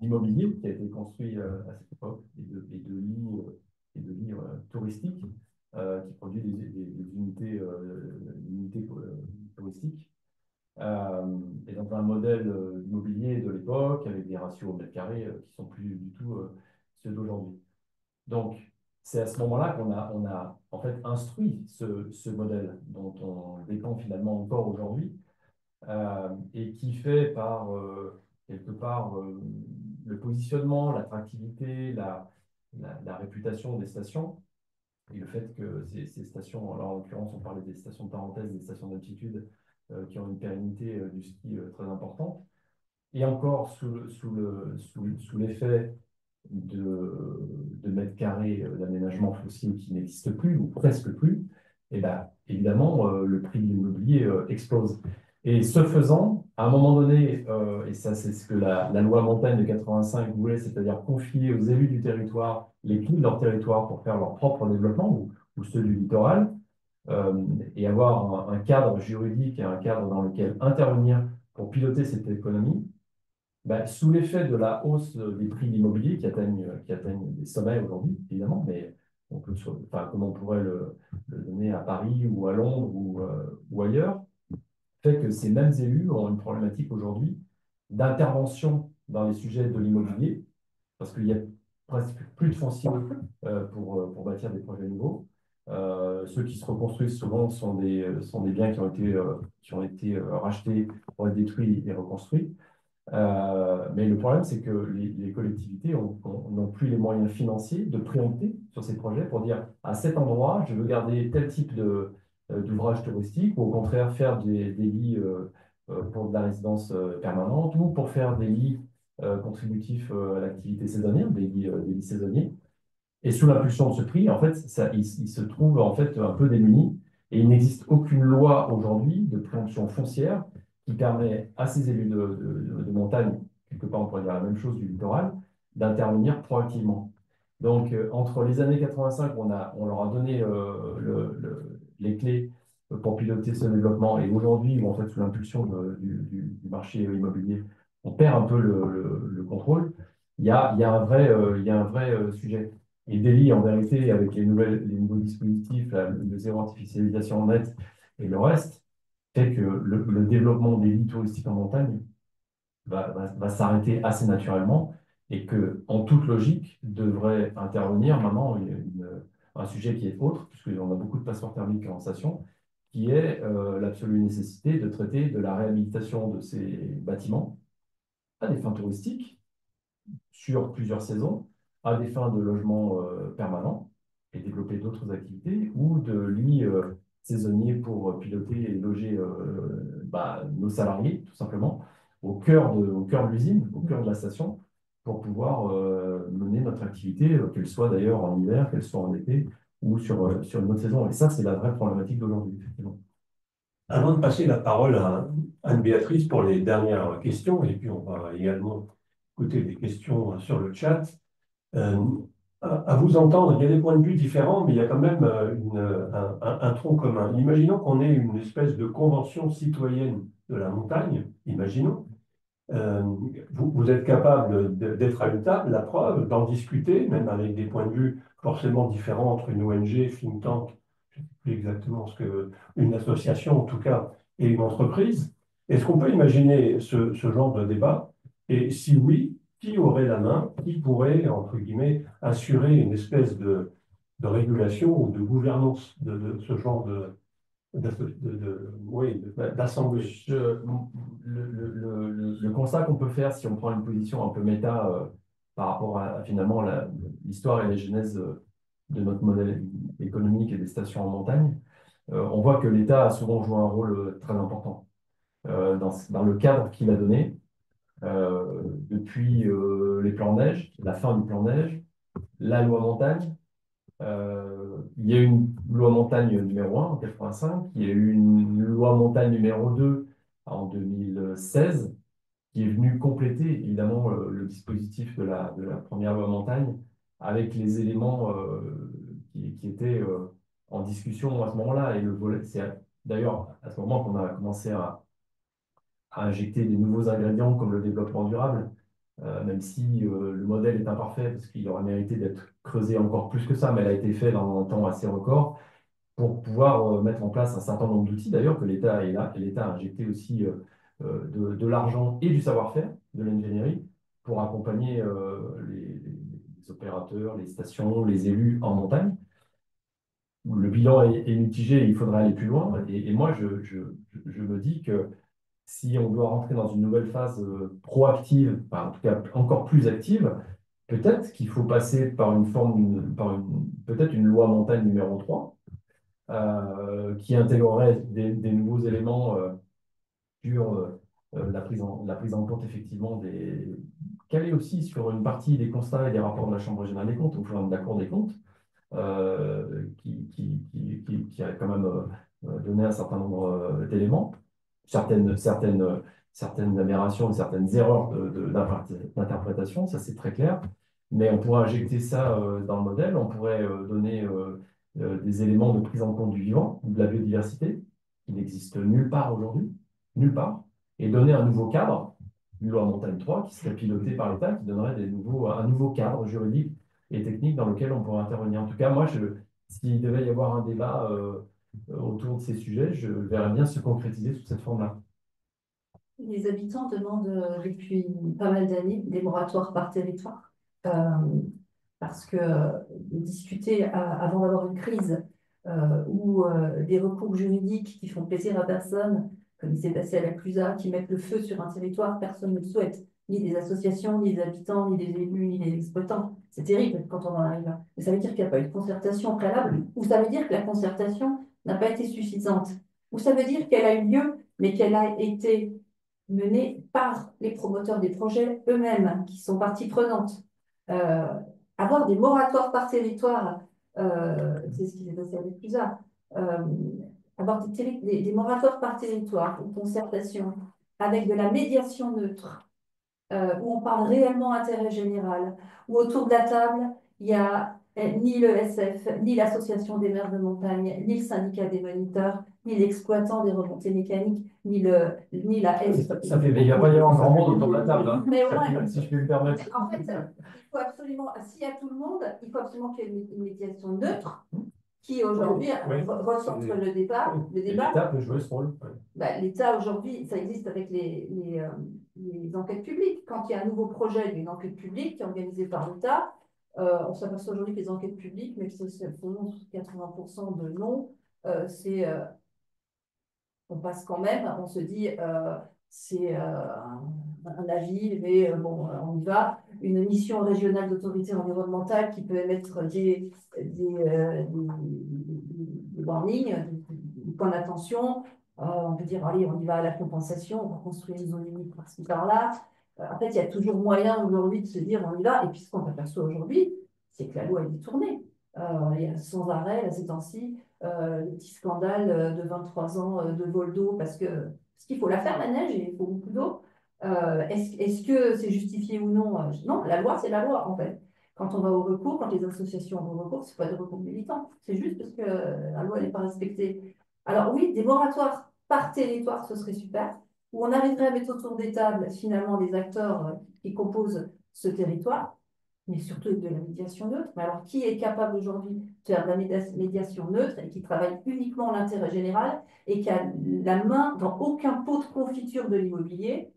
d'immobilier qui a été construit à cette époque et de lits touristiques qui produisent des unités touristiques. Et dans un modèle immobilier de l'époque, avec des ratios au mètre carré qui sont plus du tout ceux d'aujourd'hui. Donc, c'est à ce moment-là on a en fait instruit ce modèle dont on dépend finalement encore aujourd'hui et qui fait par quelque part le positionnement, l'attractivité, la réputation des stations et le fait que ces stations, alors en l'occurrence on parlait des stations de parenthèse, des stations d'altitude qui ont une pérennité du ski très importante. Et encore sous l'effet de mètres carrés d'aménagement foncier qui n'existe plus ou presque plus, et ben, évidemment, le prix de l'immobilier explose. Et ce faisant, à un moment donné, et ça c'est ce que la loi montagne de 85 voulait, c'est-à-dire confier aux élus du territoire les clés de leur territoire pour faire leur propre développement ou ceux du littoral, et avoir un cadre juridique et un cadre dans lequel intervenir pour piloter cette économie, bah, sous l'effet de la hausse des prix de l'immobilier qui atteignent des sommets aujourd'hui, évidemment, mais enfin, comme on pourrait le donner à Paris ou à Londres ou ailleurs, fait que ces mêmes élus ont une problématique aujourd'hui d'intervention dans les sujets de l'immobilier, parce qu'il y a presque plus de foncier pour bâtir des projets nouveaux. Ceux qui se reconstruisent souvent sont des biens qui ont été rachetés pour être détruits et reconstruits. Mais le problème, c'est que les collectivités n'ont plus les moyens financiers de préempter sur ces projets pour dire à cet endroit, je veux garder tel type d'ouvrage touristique ou au contraire faire des lits pour de la résidence permanente ou pour faire des lits contributifs à l'activité saisonnière, des lits saisonniers. Et sous l'impulsion de ce prix, en fait, il se trouve en fait un peu démuni et il n'existe aucune loi aujourd'hui de préemption foncière qui permet à ces élus de montagne, quelque part on pourrait dire la même chose du littoral, d'intervenir proactivement. Donc, entre les années 85, on leur a donné les clés pour piloter ce développement et aujourd'hui, en fait, sous l'impulsion du marché immobilier, on perd un peu le contrôle. Il y a un vrai sujet. Et Delhi, en vérité, avec les nouveaux dispositifs, le zéro artificialisation nette et le reste, fait que le développement des lits touristiques en montagne va s'arrêter assez naturellement et que, en toute logique, devrait intervenir maintenant un sujet qui est autre, puisqu'on a beaucoup de passoires thermiques en station, qui est l'absolue nécessité de traiter de la réhabilitation de ces bâtiments à des fins touristiques sur plusieurs saisons, à des fins de logement permanent et développer d'autres activités ou de lits saisonniers pour piloter et loger nos salariés, tout simplement, au cœur de l'usine, au cœur de la station, pour pouvoir mener notre activité, qu'elle soit d'ailleurs en hiver, qu'elle soit en été ou sur une autre saison. Et ça, c'est la vraie problématique d'aujourd'hui, effectivement. Avant de passer la parole à Anne-Béatrice pour les dernières questions, et puis on va également écouter des questions sur le chat, à vous entendre, il y a des points de vue différents, mais il y a quand même un tronc commun. Imaginons qu'on ait une espèce de convention citoyenne de la montagne, imaginons, vous êtes capable d'être à une table, la preuve, d'en discuter, même avec des points de vue forcément différents entre une ONG, think tank, je ne sais plus exactement ce que, une association en tout cas, et une entreprise. Est-ce qu'on peut imaginer ce genre de débat? Et si oui, qui aurait la main, qui pourrait, entre guillemets, assurer une espèce de régulation ou de gouvernance de ce genre oui, d'assemblée? Le constat qu'on peut faire si on prend une position un peu méta par rapport à finalement l'histoire et la genèse de notre modèle économique et des stations en montagne, on voit que l'État a souvent joué un rôle très important dans le cadre qu'il a donné depuis les plans neige, la fin du plan neige, la loi montagne. Il y a eu une loi montagne numéro 1 en 85, il y a eu une loi montagne numéro 2 en 2016, qui est venue compléter évidemment le dispositif de la première loi montagne avec les éléments qui étaient en discussion à ce moment-là. Et le volet, c'est d'ailleurs à ce moment qu'on a commencé à injecter des nouveaux ingrédients comme le développement durable, même si le modèle est imparfait parce qu'il aurait mérité d'être creusé encore plus que ça, mais elle a été fait dans un temps assez record pour pouvoir mettre en place un certain nombre d'outils, d'ailleurs, que l'État est là, et l'État a injecté aussi de l'argent et du savoir-faire, de l'ingénierie, pour accompagner les opérateurs, les stations, les élus en montagne. Le bilan est mitigé, il faudra aller plus loin. Et moi, je me dis que si on doit rentrer dans une nouvelle phase proactive, enfin, en tout cas encore plus active, peut-être qu'il faut passer par une forme, peut-être une loi montagne numéro 3 qui intégrerait des nouveaux éléments sur la prise en compte effectivement qu'elle est aussi sur une partie des constats et des rapports de la Chambre régionale des comptes, au fur de la Cour des comptes, qui a quand même donné un certain nombre d'éléments, certaines aberrations, certaines erreurs d'interprétation, ça c'est très clair. Mais on pourrait injecter ça dans le modèle, on pourrait donner des éléments de prise en compte du vivant, de la biodiversité, qui n'existe nulle part aujourd'hui, nulle part, et donner un nouveau cadre, une loi montagne 3, qui serait pilotée par l'État, qui donnerait un nouveau cadre juridique et technique dans lequel on pourrait intervenir. En tout cas, moi, s'il devait y avoir un débat autour de ces sujets, je verrais bien se concrétiser sous cette forme-là. Les habitants demandent depuis pas mal d'années des moratoires par territoire. Euh, Parce que discuter avant d'avoir une crise ou des recours juridiques qui font plaisir à personne, comme il s'est passé à la Clusa, qui mettent le feu sur un territoire, personne ne le souhaite. Ni des associations, ni des habitants, ni des élus, ni des exploitants. C'est terrible quand on en arrive là. Mais ça veut dire qu'il n'y a pas eu de concertation préalable, ou ça veut dire que la concertation n'a pas été suffisante, ou ça veut dire qu'elle a eu lieu, mais qu'elle a été menée par les promoteurs des projets eux-mêmes, qui sont partie prenante. Euh, Avoir des moratoires par territoire, c'est ce qui s'est passé avec Clusa, avoir des moratoires par territoire, une concertation, avec de la médiation neutre, où on parle réellement intérêt général, où autour de la table, il y a ni le SF, ni l'association des maires de montagne, ni le syndicat des moniteurs, ni l'exploitant des remontées mécaniques, ni la S. Ça fait, il n'y a pas y avoir grand monde autour de la table, hein, Mais ouais. si je peux me permettre. En fait, il faut absolument, s'il y a tout le monde, il faut absolument qu'il y ait une médiation neutre qui aujourd'hui recentre le débat. L'État peut jouer ce rôle. Bah, l'État aujourd'hui, ça existe avec les enquêtes publiques. Quand il y a un nouveau projet d'une enquête publique qui est organisée par l'État, on s'aperçoit aujourd'hui que les enquêtes publiques, mais c'est 80% de non, on passe quand même, on se dit c'est un avis, mais bon, on y va. Une mission régionale d'autorité environnementale qui peut émettre des warnings, des points d'attention. On peut dire, allez, on y va à la compensation, on va construire une zone unique par-ci par-là. En fait, il y a toujours moyen aujourd'hui de se dire, on y va. Et puis, ce qu'on aperçoit aujourd'hui, c'est que la loi est détournée. Il y a sans arrêt, là, ces temps-ci, le petit scandale de 23 ans de vol d'eau, parce qu'il faut la faire, la neige, et il faut beaucoup d'eau. Est-ce que c'est justifié ou non? Non, la loi, c'est la loi, en fait. Quand on va au recours, quand les associations vont au recours, ce n'est pas des recours militants. C'est juste parce que la loi n'est pas respectée. Alors oui, des moratoires par territoire, ce serait super. où on arriverait à mettre autour des tables finalement les acteurs qui composent ce territoire, mais surtout de la médiation neutre. Mais alors, qui est capable aujourd'hui de faire de la médiation neutre et qui travaille uniquement l'intérêt général et qui a la main dans aucun pot de confiture de l'immobilier,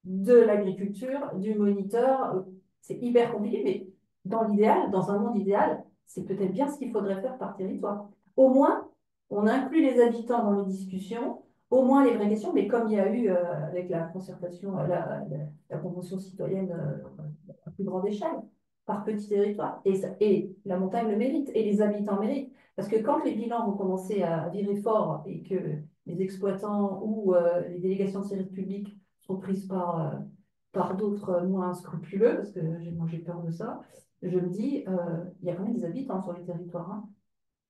de l'agriculture, du moniteur? C'est hyper compliqué, mais dans l'idéal, dans un monde idéal, c'est peut-être bien ce qu'il faudrait faire par territoire. Au moins, on inclut les habitants dans les discussions, au moins les vraies questions, mais comme il y a eu avec la concertation, la convention citoyenne à plus grande échelle, par petit territoire. Et la montagne le mérite, et les habitants méritent. Parce que quand les bilans vont commencer à virer fort et que les exploitants ou les délégations de services publics sont prises par d'autres moins scrupuleux, parce que moi j'ai peur de ça, je me dis, il y a quand même des habitants sur les territoires, hein,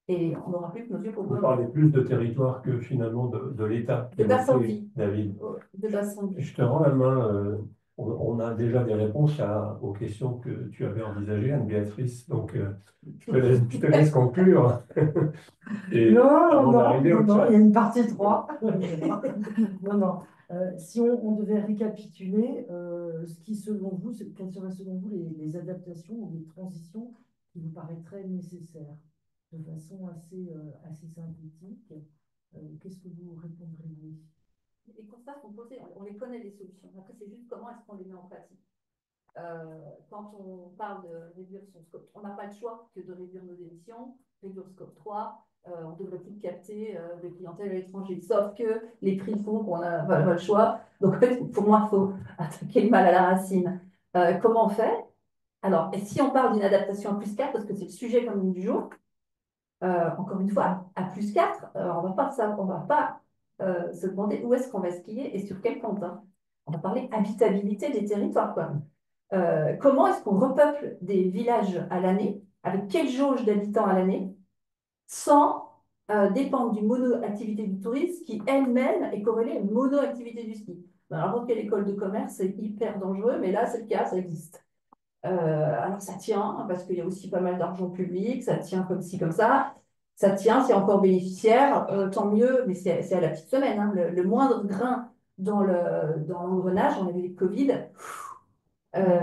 et on n'aura plus que nos yeux pour Vous voir. parlez plus de territoire que finalement de l'État. De bassin de vie. David. De bassin de vie. Je te rends la main. On a déjà des réponses aux questions que tu avais envisagées, Anne-Béatrice. Donc, je te laisse conclure. Et Non, avant non, d'arriver au non, chat. il y a une partie 3. Non, non. Si on devait récapituler, ce qui, selon vous, quelles seraient selon vous les adaptations ou les transitions qui vous paraîtraient nécessaires de façon assez synthétique, qu'est-ce que vous répondriez? Les constats sont posés, on les connaît les solutions. Après, c'est juste comment est-ce qu'on les met en pratique. Quand on parle de réduire son scope, on n'a pas le choix que de réduire nos émissions, réduire le scope 3, on ne devrait plus capter des clientèles à l'étranger. Sauf que les prix font qu'on n'a pas le choix. Donc, en fait, pour moi, il faut attaquer le mal à la racine. Comment on fait? Alors, et si on parle d'une adaptation à plus 4, parce que c'est le sujet comme du jour, encore une fois, à plus 4, on va pas se demander où est-ce qu'on va skier et sur quel compte, hein. On va parler habitabilité des territoires, quoi. Comment est-ce qu'on repeuple des villages à l'année, avec quelle jauge d'habitants à l'année, sans dépendre d'une mono-activité du tourisme qui elle-même est corrélée à une mono-activité du ski. Dans n'importe quelle école de commerce, c'est hyper dangereux, mais là, c'est le cas, ça existe. Alors ça tient, parce qu'il y a aussi pas mal d'argent public, ça tient comme ci, comme ça tient, c'est encore bénéficiaire, tant mieux, mais c'est à la petite semaine, hein. Le moindre grain dans l'engrenage, on a vu le Covid,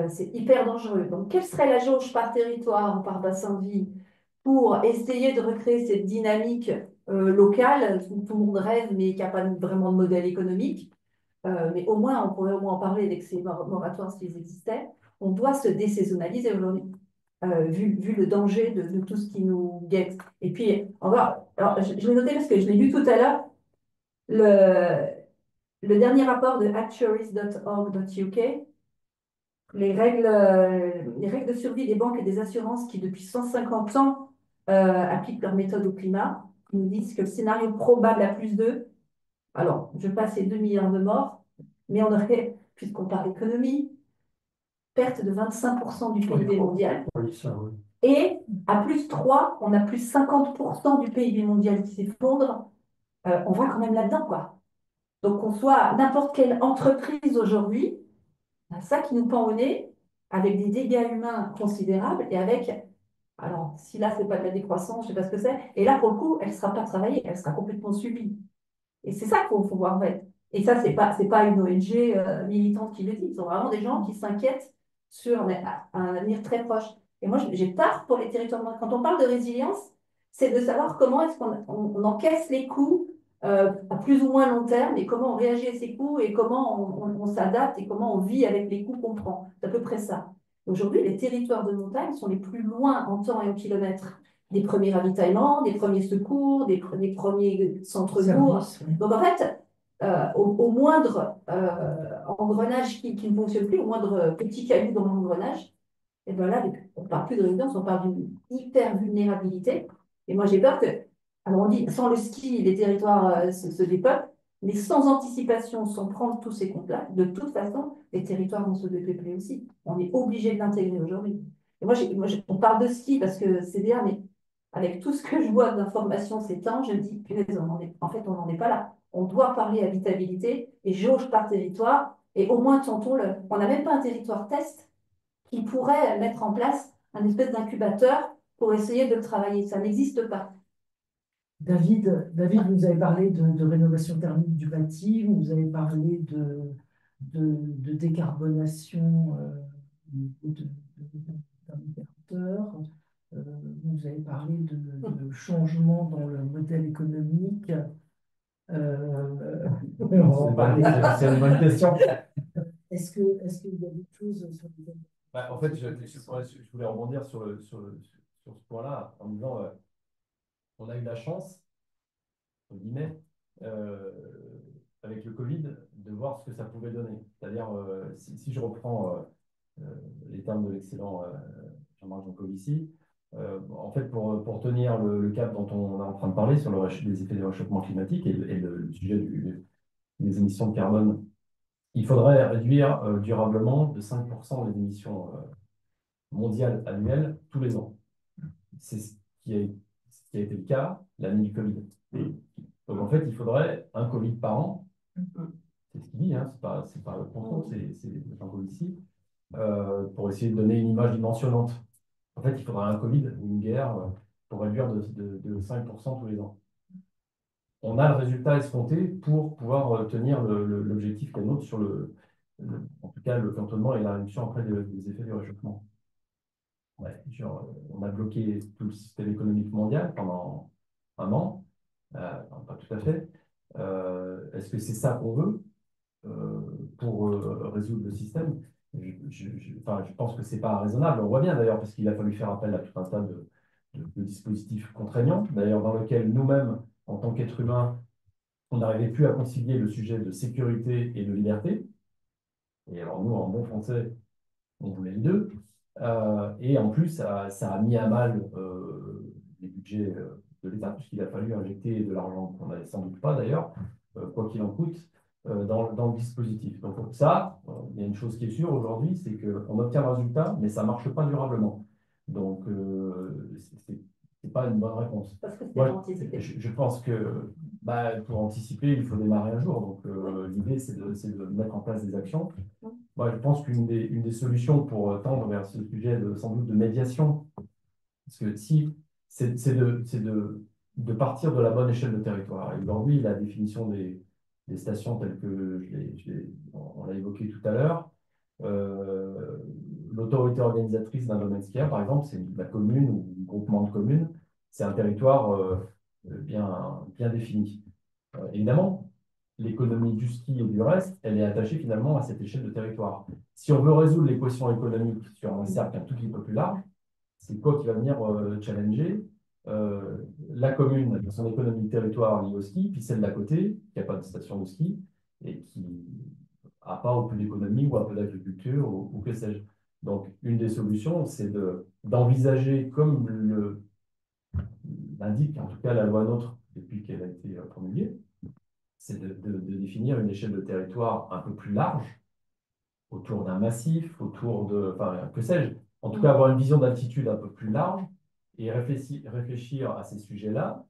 c'est hyper dangereux. Donc, quelle serait la jauge par territoire ou par bassin de vie pour essayer de recréer cette dynamique locale où tout le monde rêve, mais qui n'a pas vraiment de modèle économique? Mais au moins, on pourrait au moins en parler avec ces moratoires s'ils existaient. On doit se désaisonnaliser aujourd'hui, vu le danger de tout ce qui nous guette. Et puis, alors, je l'ai noté parce que je l'ai lu tout à l'heure, le, le dernier rapport de actuaries.org.uk, les règles de survie des banques et des assurances qui, depuis 150 ans, appliquent leur méthode au climat, nous disent que le scénario probable à plus 2, alors je passe les 2 milliards de morts, mais on aurait, puisqu'on parle d'économie, perte de 25% du PIB mondial. Oui, ça, oui. Et à plus 3, on a plus 50% du PIB mondial qui s'effondre. On va quand même là-dedans, quoi. Donc qu'on soit n'importe quelle entreprise aujourd'hui, ça qui nous pend au nez, avec des dégâts humains considérables et avec, alors si là c'est pas de la décroissance, je sais pas ce que c'est, et là pour le coup, elle ne sera pas travaillée, elle sera complètement subie. Et c'est ça qu'il faut voir en fait. Et ça, c'est pas une ONG militante qui le dit, ce sont vraiment des gens qui s'inquiètent sur un avenir très proche. Et moi, j'ai peur pour les territoires. Quand on parle de résilience, c'est de savoir comment est-ce qu'on encaisse les coûts à plus ou moins long terme et comment on réagit à ces coûts et comment on s'adapte et comment on vit avec les coûts qu'on prend. C'est à peu près ça. Aujourd'hui, les territoires de montagne sont les plus loin en temps et en kilomètres des premiers ravitaillements, des premiers secours, des premiers centres-bourgs. Donc en fait, au moindre engrenage qui ne fonctionne plus, au moindre petit caillou dans l'engrenage, et bien là, on ne parle plus de résilience, on parle d'une hyper-vulnérabilité. Et moi, j'ai peur que, alors on dit, sans le ski, les territoires se dépeuplent, mais sans anticipation, sans prendre tous ces comptes-là, de toute façon, les territoires vont se dépeupler aussi. On est obligé de l'intégrer aujourd'hui. Et on parle de ski parce que c'est bien, mais avec tout ce que je vois d'informations ces temps, je me dis, punaise, en fait, on n'en est pas là. On doit parler habitabilité et jauge par territoire, et au moins tentons-le. On n'a même pas un territoire test qui pourrait mettre en place un espèce d'incubateur pour essayer de le travailler. Ça n'existe pas. David, vous avez parlé de rénovation thermique du bâti, vous avez parlé de décarbonation au niveau d'un opérateur, vous avez parlé de changement dans le modèle économique. On va en parler. C'est une bonne question. Est-ce qu'il y a d'autres choses sur lesquelles... En fait, je voulais rebondir sur ce point-là en disant on a eu la chance, entre guillemets, euh, avec le Covid, de voir ce que ça pouvait donner. C'est-à-dire, si je reprends les termes de l'excellent Jean-Marc Jancovici, en fait, pour tenir le cap dont on est en train de parler sur les effets du réchauffement climatique et le sujet des émissions de carbone, il faudrait réduire durablement de 5% les émissions mondiales annuelles tous les ans. C'est ce qui a été le cas l'année du Covid. Donc en fait, il faudrait un Covid par an. C'est ce qu'il dit, hein, c'est pas le contrôle, c'est Jean ici, pour essayer de donner une image dimensionnante. En fait, il faudrait un Covid ou une guerre pour réduire de 5% tous les ans. On a le résultat escompté pour pouvoir tenir l'objectif qui est nôtre sur en tout cas, le cantonnement et la réduction après des effets du réchauffement. Ouais, on a bloqué tout le système économique mondial pendant un an. Non, pas tout à fait. Est-ce que c'est ça qu'on veut pour résoudre le système? Enfin, je pense que ce n'est pas raisonnable. On voit bien d'ailleurs, parce qu'il a fallu faire appel à tout un tas de dispositifs contraignants, d'ailleurs dans lequel nous-mêmes, en tant qu'êtres humains, on n'arrivait plus à concilier le sujet de sécurité et de liberté. Et alors nous, en bon français, on voulait les deux. Et en plus, ça a mis à mal les budgets de l'État, puisqu'il a fallu injecter de l'argent qu'on n'avait sans doute pas d'ailleurs, quoi qu'il en coûte, dans le dispositif. Donc ça, il y a une chose qui est sûre aujourd'hui, c'est qu'on obtient le résultat, mais ça ne marche pas durablement. Donc, ce n'est pas une bonne réponse. Parce que c'est Moi, anticipé. je pense que pour anticiper, il faut démarrer un jour. Donc, l'idée, c'est de mettre en place des actions. Moi, je pense qu'une des solutions pour tendre vers ce sujet sans doute de médiation, parce que si c'est de partir de la bonne échelle de territoire. Et aujourd'hui, la définition des stations telles que on l'a évoqué tout à l'heure, l'autorité organisatrice d'un domaine skiable, par exemple, c'est la commune ou le groupement de communes, c'est un territoire bien défini. Évidemment, l'économie du ski et du reste, elle est attachée finalement à cette échelle de territoire. Si on veut résoudre l'équation économique sur un cercle un tout petit peu plus large, c'est quoi qui va venir challenger la commune dans son économie de territoire liée au ski, puis celle d'à côté, qui n'a pas de station de ski et qui n'a pas un peu d'économie ou un peu d'agriculture ou que sais-je. Donc, une des solutions, c'est d'envisager, comme l'indique en tout cas la loi NOTRe depuis qu'elle a été promulguée, c'est de définir une échelle de territoire un peu plus large, autour d'un massif, autour de, enfin, que sais-je, en tout cas avoir une vision d'altitude un peu plus large et réfléchir à ces sujets-là,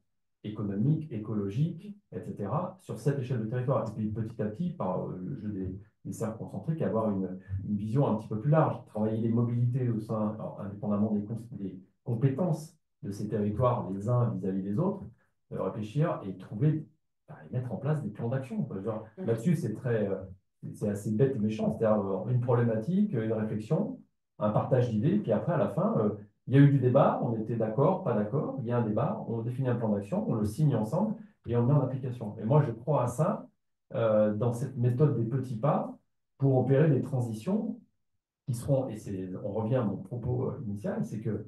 économiques, écologiques, etc., sur cette échelle de territoire. Et puis petit à petit, par le jeu des cercles concentriques, avoir une vision un petit peu plus large, travailler les mobilités au sein, alors, indépendamment des compétences de ces territoires, les uns vis-à-vis des autres, réfléchir et trouver, et mettre en place des plans d'action. Là-dessus, c'est assez bête et méchant, c'est-à-dire une problématique, une réflexion, un partage d'idées, puis après, à la fin, il y a eu du débat, on était d'accord, pas d'accord, il y a un débat, on définit un plan d'action, on le signe ensemble et on le met en application. Et moi, je crois à ça, dans cette méthode des petits pas, pour opérer des transitions qui seront, et on revient à mon propos initial, c'est que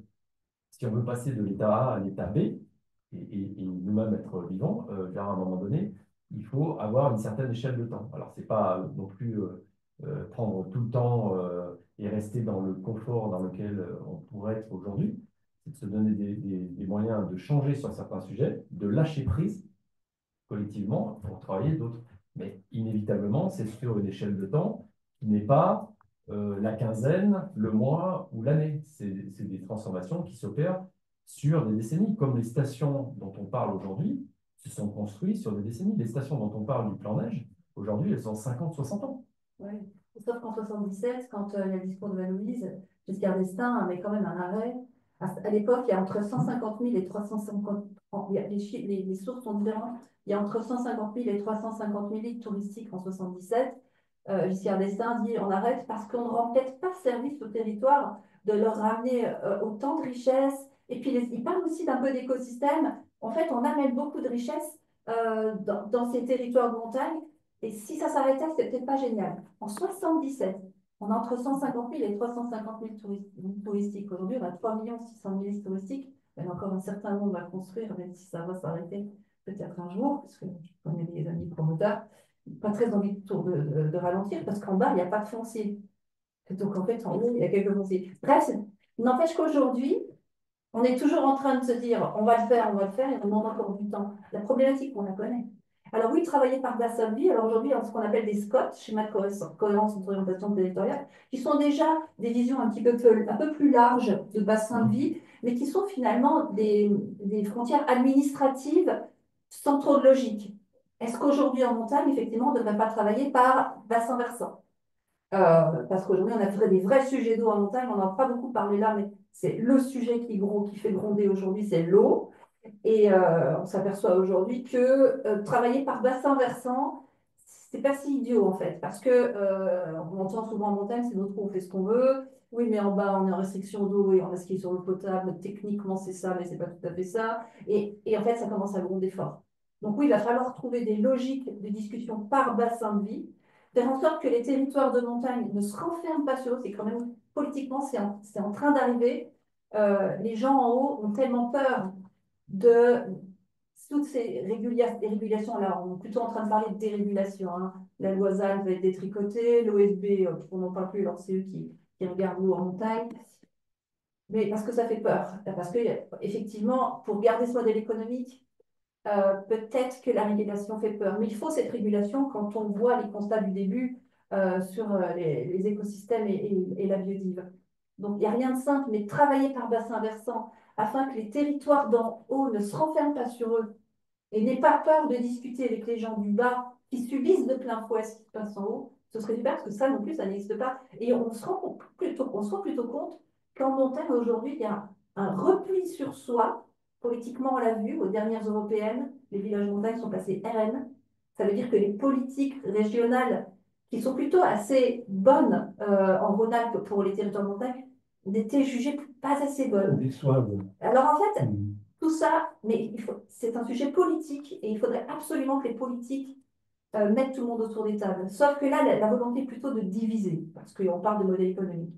si on veut passer de l'état A à l'état B, et nous-mêmes être vivants, vers un moment donné, il faut avoir une certaine échelle de temps. Alors, ce n'est pas non plus prendre tout le temps et rester dans le confort dans lequel on pourrait être aujourd'hui. C'est de se donner des moyens de changer sur certains sujets, de lâcher prise collectivement pour travailler d'autres. Mais inévitablement, c'est sur une échelle de temps qui n'est pas la quinzaine, le mois ou l'année. C'est des transformations qui s'opèrent sur des décennies, comme les stations dont on parle aujourd'hui se sont construites sur des décennies. Les stations dont on parle du plan neige, aujourd'hui, elles ont 50-60 ans. Oui. Sauf qu'en 77, quand il y a le discours de Valouise, Giscard d'Estaing met quand même un arrêt À l'époque, il y a entre 150 000 et 350 les sources sont différentes. Il y a entre 150 000 et 350 000 litres touristiques en 77. Giscard d'Estaing dit on arrête parce qu'on ne rend peut-être pas service au territoire de leur ramener autant de richesses. Et puis, il parle aussi d'un peu d'écosystème. En fait, on amène beaucoup de richesses dans ces territoires de montagne. Et si ça s'arrêtait, c'est peut-être pas génial. En 77, on a entre 150 000 et 350 000 touristiques. Aujourd'hui, on a 3 600 000 touristiques. Il y en a encore un certain nombre à construire, même si ça va s'arrêter peut-être un jour, parce que je connais des amis promoteurs. Pas très envie de ralentir, parce qu'en bas, il n'y a pas de foncier. Donc, en fait, en haut, il y a quelques fonciers. Bref, n'empêche qu'aujourd'hui, on est toujours en train de se dire, on va le faire, et on demande encore du temps. La problématique, on la connaît. Alors oui, travailler par bassin de vie. Alors aujourd'hui, ce qu'on appelle des SCOT, schémas de cohérence d'orientation territoriale, qui sont déjà des visions un peu plus larges de bassin de vie, mais qui sont finalement des frontières administratives sans trop de logique. Est-ce qu'aujourd'hui en montagne, effectivement, on ne devrait pas travailler par bassin versant? Parce qu'aujourd'hui, on a des vrais sujets d'eau en montagne. On n'en a pas beaucoup parlé là, mais c'est le sujet qui fait gronder aujourd'hui, c'est l'eau. Et on s'aperçoit aujourd'hui que travailler par bassin versant, c'est pas si idiot en fait. Parce que on entend souvent en montagne, c'est notre eau, on fait ce qu'on veut. Oui, mais en bas, on est en restriction d'eau et on a ce qui est sur l'eau potable. Techniquement, c'est ça, mais c'est pas tout à fait ça. Et en fait, ça commence à gronder fort. Donc oui, il va falloir trouver des logiques de discussion par bassin de vie, faire en sorte que les territoires de montagne ne se renferment pas sur eux. C'est quand même, politiquement, c'est en train d'arriver. Les gens en haut ont tellement peur de toutes ces régulations. Là, on est plutôt en train de parler de dérégulation. Hein. La loi ZAN va être détricotée, l'OFB, on n'en parle plus, alors c'est eux qui regardent l'eau en montagne. Mais parce que ça fait peur. Parce que, effectivement, pour garder ce modèle économique, peut-être que la régulation fait peur, mais il faut cette régulation quand on voit les constats du début sur les écosystèmes et la biodive. Donc, il n'y a rien de simple, mais travailler par bassin versant afin que les territoires d'en haut ne se renferment pas sur eux et n'aient pas peur de discuter avec les gens du bas qui subissent de plein fouet ce qui se passe en haut, ce serait super parce que ça non plus, ça n'existe pas. Et on se rend plutôt compte qu'en montagne, aujourd'hui, il y a un repli sur soi. Politiquement, on l'a vu, aux dernières européennes, les villages de montagne sont passés RN. Ça veut dire que les politiques régionales, qui sont plutôt assez bonnes en Rhône-Alpes pour les territoires de montagne, n'étaient jugées pas assez bonnes. Alors en fait, tout ça, mais c'est un sujet politique et il faudrait absolument que les politiques mettent tout le monde autour des tables. Sauf que là, la volonté est plutôt de diviser, parce qu'on parle de modèle économique.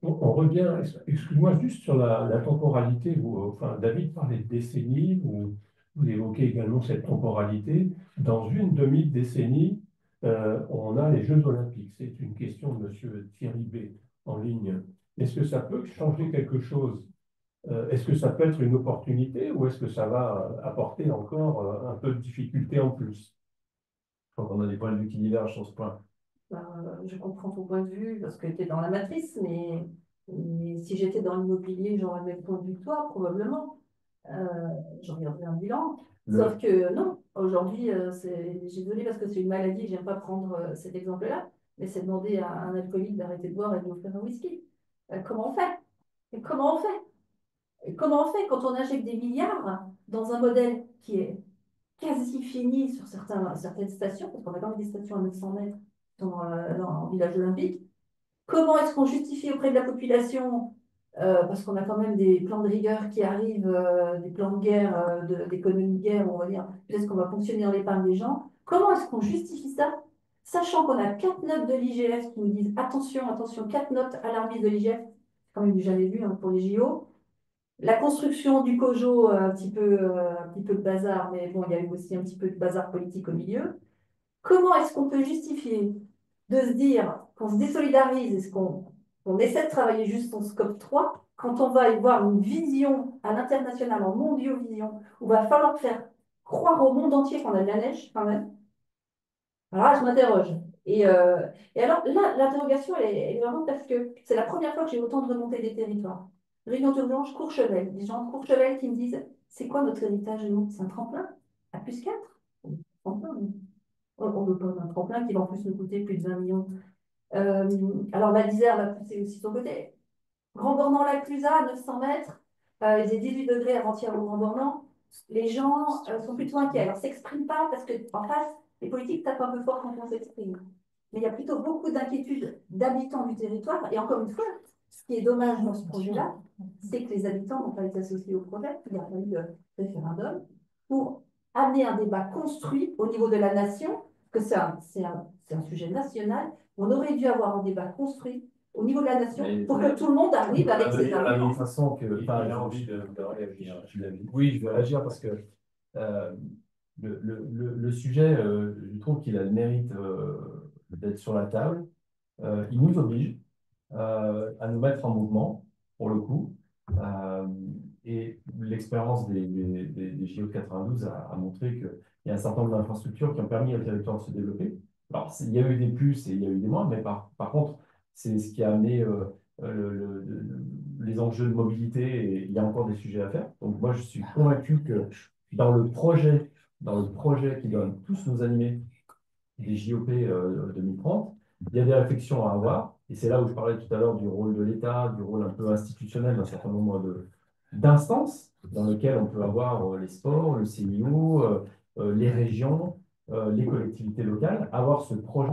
On revient, excuse-moi, juste sur la temporalité. Enfin, David parlait de décennies, vous évoquez également cette temporalité. Dans une demi-décennie, on a les Jeux Olympiques. C'est une question de M. Thierry B. en ligne. Est-ce que ça peut changer quelque chose? Est-ce que ça peut être une opportunité ou est-ce que ça va apporter encore un peu de difficulté en plus? Je crois qu'on a des points de vue qui divergent sur ce point. Je comprends ton point de vue parce que tu es dans la matrice, mais si j'étais dans l'immobilier, j'aurais le même point de vue que toi, probablement. J'en regarderais un bilan. Sauf que non, aujourd'hui, j'ai donné parce que c'est une maladie, j'aime pas prendre cet exemple-là, mais c'est demander à un alcoolique d'arrêter de boire et de nous faire un whisky. Comment on fait? Et comment on fait? Et comment on fait quand on injecte des milliards dans un modèle qui est quasi fini sur certaines stations, parce qu'on a quand même des stations à 900 mètres dans le village olympique. Comment est-ce qu'on justifie auprès de la population, parce qu'on a quand même des plans de rigueur qui arrivent, des plans de guerre, d'économie de guerre, on va dire, peut-être qu'on va fonctionner dans l'épargne des gens. Comment est-ce qu'on justifie ça, sachant qu'on a 4 notes de l'IGF qui nous disent attention, attention, 4 notes alarmistes de l'IGF, c'est quand même du jamais vu hein, pour les JO. La construction du COJO, un petit peu de bazar, mais bon, il y a eu aussi un petit peu de bazar politique au milieu. Comment est-ce qu'on peut justifier de se dire qu'on se désolidarise et qu'on essaie de travailler juste son scope 3 quand on va y voir une vision à l'international, en mondiovision, où il va falloir faire croire au monde entier qu'on a de la neige quand même? Alors là, je m'interroge. Et alors là, l'interrogation, elle est vraiment parce que c'est la première fois que j'ai autant de remontées des territoires. Réunion d'urgence, Courchevel. Des gens de Courchevel qui me disent, c'est quoi notre héritage, nous? C'est un tremplin à plus 4? Tremplin, oui. On veut pas un tremplin qui va en plus nous coûter plus de 20 millions. Alors, Val d'Isère va pousser aussi son côté. Grand Bornand-Lac-Clusa, 900 mètres. il faisait 18 degrés avant-hier au Grand Bornand. Les gens sont plutôt inquiets. Alors, s'expriment pas parce qu'en face, les politiques tapent un peu fort quand on s'exprime. Mais il y a plutôt beaucoup d'inquiétudes d'habitants du territoire. Et encore une fois, ce qui est dommage dans ce projet-là, c'est que les habitants n'ont pas été associés au projet. Il n'y a pas eu de référendum pour amener un débat construit au niveau de la nation, que c'est un sujet national. On aurait dû avoir un débat construit au niveau de la nation pour que tout le monde arrive avec ses De la arguments. même façon que. Il a envie de réagir. Oui, je vais réagir parce que euh, le sujet, je trouve qu'il a le mérite d'être sur la table. Il nous oblige à nous mettre en mouvement, pour le coup. Euh, et l'expérience des JO de 92 a montré qu'il y a un certain nombre d'infrastructures qui ont permis au territoire de se développer. Alors, il y a eu des plus et il y a eu des moins, mais par contre, c'est ce qui a amené les enjeux de mobilité et il y a encore des sujets à faire. Donc, moi, je suis convaincu que dans le projet qui doit tous nous animer, des JOP 2030, il y a des réflexions à avoir. Et c'est là où je parlais tout à l'heure du rôle de l'État, du rôle un peu institutionnel d'un certain nombre d'instances dans lesquelles on peut avoir les sports, le CIO, les régions, les collectivités locales, avoir ce projet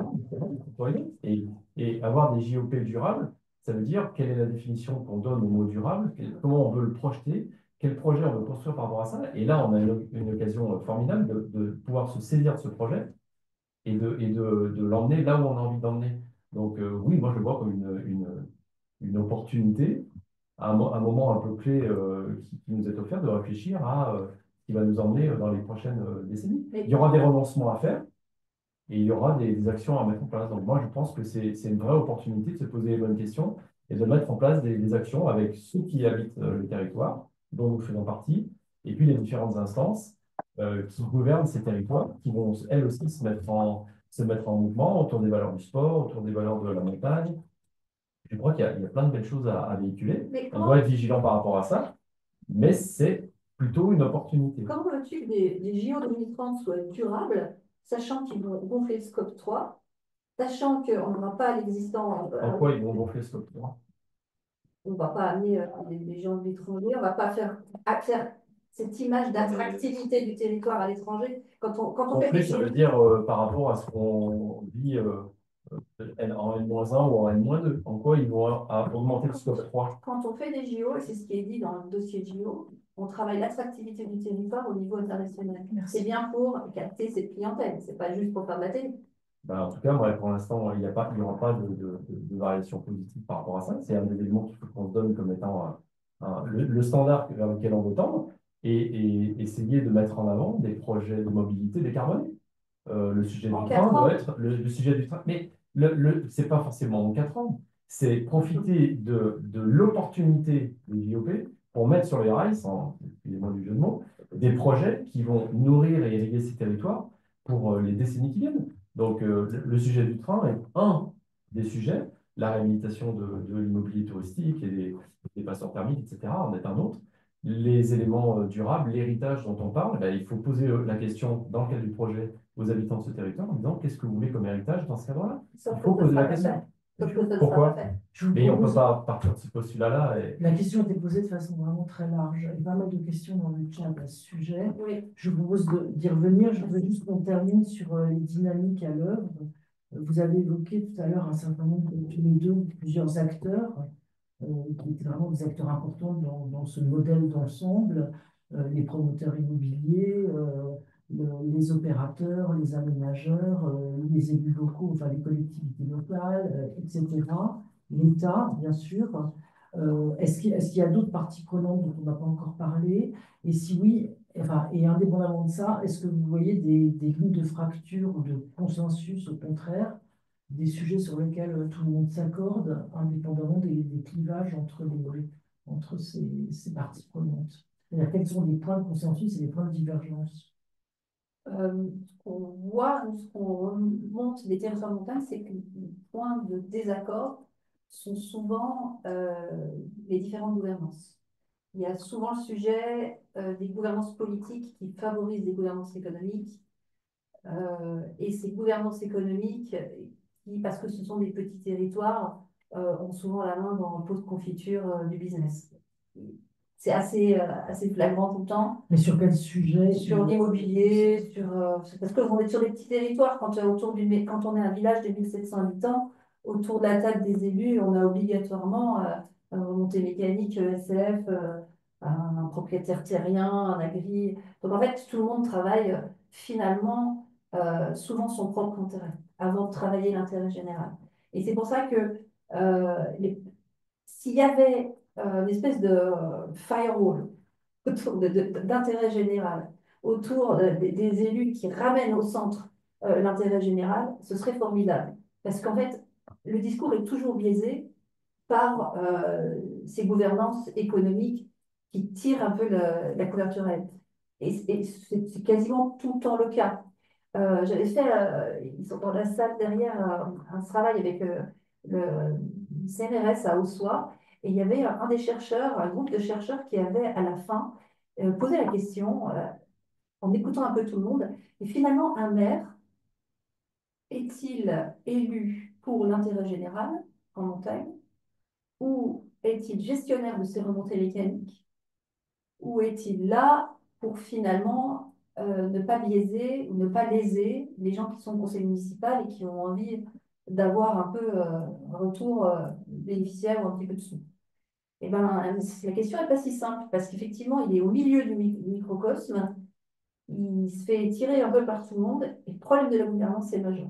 citoyen et avoir des JOP durables. Ça veut dire quelle est la définition qu'on donne au mot durable, comment on veut le projeter, quel projet on veut construire par rapport à ça. Et là, on a une occasion formidable de pouvoir se saisir de ce projet et de l'emmener là où on a envie d'emmener. Donc oui, moi je le vois comme une opportunité, un moment un peu clé qui nous est offert de réfléchir à ce qui va nous emmener dans les prochaines décennies. Il y aura des renoncements à faire et il y aura des actions à mettre en place. Donc moi je pense que c'est une vraie opportunité de se poser les bonnes questions et de mettre en place des actions avec ceux qui habitent le territoire, dont nous faisons partie, et puis les différentes instances qui gouvernent ces territoires, qui vont elles aussi se mettre en mouvement autour des valeurs du sport, autour des valeurs de la montagne. Je crois qu'il y a plein de belles choses à véhiculer. On doit être vigilant par rapport à ça, mais c'est plutôt une opportunité. Comment veux-tu que les JO 2030 soient durables, sachant qu'ils vont gonfler le scope 3, sachant qu'on n'aura pas l'existant, En quoi ils vont gonfler ce scope 3? on ne va pas amener des gens de l'étranger, on ne va pas faire cette image d'attractivité du territoire à l'étranger. Quand on fait Gonfler, des ça JO, veut dire par rapport à ce qu'on vit en N-1 ou en N-2. En quoi ils vont augmenter le scope 3? quand on fait des JO, et c'est ce qui est dit dans le dossier JO, on travaille l'attractivité du territoire au niveau international. C'est bien pour capter cette clientèle, c'est pas juste pour faire de la télé. Ben, en tout cas, moi, pour l'instant, il n'y aura pas de variation positive par rapport à ça. C'est un des éléments qu'il faut qu'on se donne comme étant le standard vers lequel on veut tendre et essayer de mettre en avant des projets de mobilité décarbonée. Le sujet du train doit être le sujet du train. Mais c'est pas forcément en 4 ans. C'est profiter de l'opportunité des JOP pour mettre sur les rails, excusez-moi du jeu de mots, des projets qui vont nourrir et irriguer ces territoires pour les décennies qui viennent. Donc, le sujet du train est un des sujets. La réhabilitation de l'immobilier touristique et des passeports thermiques, etc., en est un autre. Les éléments durables, l'héritage dont on parle, ben, il faut poser la question dans le cadre du projet aux habitants de ce territoire en disant qu'est-ce que vous voulez comme héritage dans ce cadre-là? Il faut poser la question. Pourquoi? Mais on ne peut pas partir de ce postulat-là. La question était posée de façon vraiment très large. Il y a pas mal de questions dans le chat à ce sujet. Oui. Je vous propose d'y revenir. Je voudrais juste qu'on termine sur les dynamiques à l'œuvre. Vous avez évoqué tout à l'heure un certain nombre, tous les deux, plusieurs acteurs qui étaient vraiment des acteurs importants dans ce modèle d'ensemble, les promoteurs immobiliers, les opérateurs, les aménageurs, les élus locaux, enfin les collectivités locales, etc. L'État, bien sûr. Est-ce qu'il y a d'autres parties prenantes dont on n'a pas encore parlé? Et si oui, enfin, et indépendamment de ça, est-ce que vous voyez des lignes de fracture ou de consensus, au contraire, des sujets sur lesquels tout le monde s'accorde, indépendamment des clivages entre ces parties prenantes? C'est-à-dire, quels sont les points de consensus et les points de divergence? Ce qu'on voit, ce qu'on monte des territoires de montagne, c'est que les points de désaccord sont souvent les différentes gouvernances. Il y a souvent le sujet des gouvernances politiques qui favorisent les gouvernances économiques. Et ces gouvernances économiques, qui, parce que ce sont des petits territoires, ont souvent la main dans le pot de confiture du business. c'est assez flagrant tout le temps. Mais sur quel sujet? Sur l'immobilier, parce qu'on est sur des petits territoires, quand on est un village de 1700 habitants, autour de la table des élus, on a obligatoirement un remontée mécanique, SCF, un propriétaire terrien, un agri. Donc en fait, tout le monde travaille finalement souvent son propre intérêt, avant de travailler l'intérêt général. Et c'est pour ça que s'il y avait une espèce de firewall, autour d'intérêt général, autour des élus qui ramènent au centre l'intérêt général, ce serait formidable. Parce qu'en fait, le discours est toujours biaisé par ces gouvernances économiques qui tirent un peu la couverture à elle. Et c'est quasiment tout le temps le cas. J'avais fait, ils sont dans la salle derrière, un travail avec le CNRS à Ossois, et il y avait un des chercheurs, un groupe de chercheurs qui avait à la fin posé la question, en écoutant un peu tout le monde, et finalement, un maire est-il élu pour l'intérêt général en montagne, ou est-il gestionnaire de ces remontées mécaniques, ou est-il là pour finalement ne pas biaiser ou ne pas léser les gens qui sont au conseil municipal et qui ont envie d'avoir un peu un retour bénéficiaire ou un petit peu de sous? Eh ben, la question n'est pas si simple parce qu'effectivement, il est au milieu du microcosme, il se fait tirer un peu par tout le monde et le problème de la gouvernance est majeur.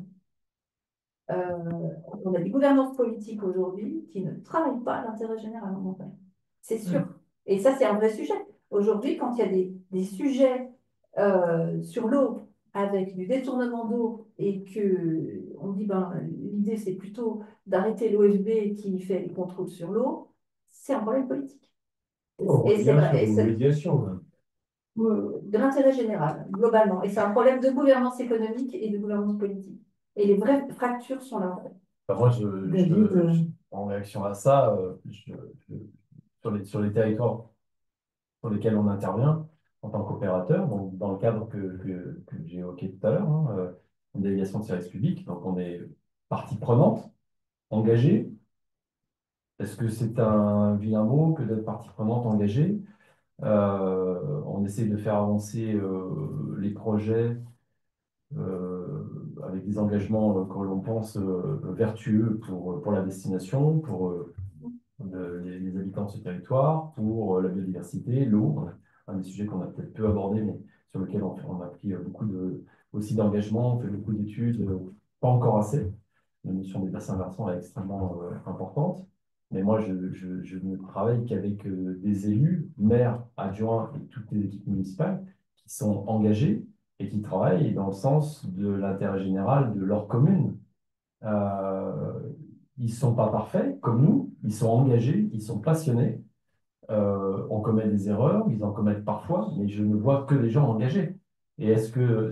On a des gouvernances politiques aujourd'hui qui ne travaillent pas l'intérêt général en montagne. C'est sûr. Et ça, c'est un vrai sujet. Aujourd'hui, quand il y a des sujets sur l'eau avec du détournement d'eau et que on dit ben l'idée c'est plutôt d'arrêter l'OFB qui fait les contrôles sur l'eau, c'est un problème politique. On Et c'est revient sur vrai, une médiation, là. de l'intérêt général, globalement. Et c'est un problème de gouvernance économique et de gouvernance politique. Et les vraies fractures sont là. Enfin, moi, David, en réaction à ça, sur les territoires sur lesquels on intervient en tant qu'opérateur, donc dans le cadre que j'ai évoqué tout à l'heure, hein, une délégation de service public, donc on est partie prenante, engagée. Est-ce que c'est un vilain mot que d'être partie prenante engagée? On essaie de faire avancer les projets avec des engagements que l'on pense vertueux pour la destination, pour les habitants de ce territoire, pour la biodiversité, l'eau, un des sujets qu'on a peut-être peu abordé, mais sur lequel on a pris beaucoup aussi d'engagement, on fait beaucoup d'études, pas encore assez. La notion des bassins versants est extrêmement importante. Mais moi, je ne travaille qu'avec des élus, maires, adjoints et toutes les équipes municipales qui sont engagés et qui travaillent dans le sens de l'intérêt général de leur commune. Euh, Ils ne sont pas parfaits, comme nous, ils sont engagés, ils sont passionnés. On commet des erreurs, ils en commettent parfois, mais je ne vois que des gens engagés. Et est-ce que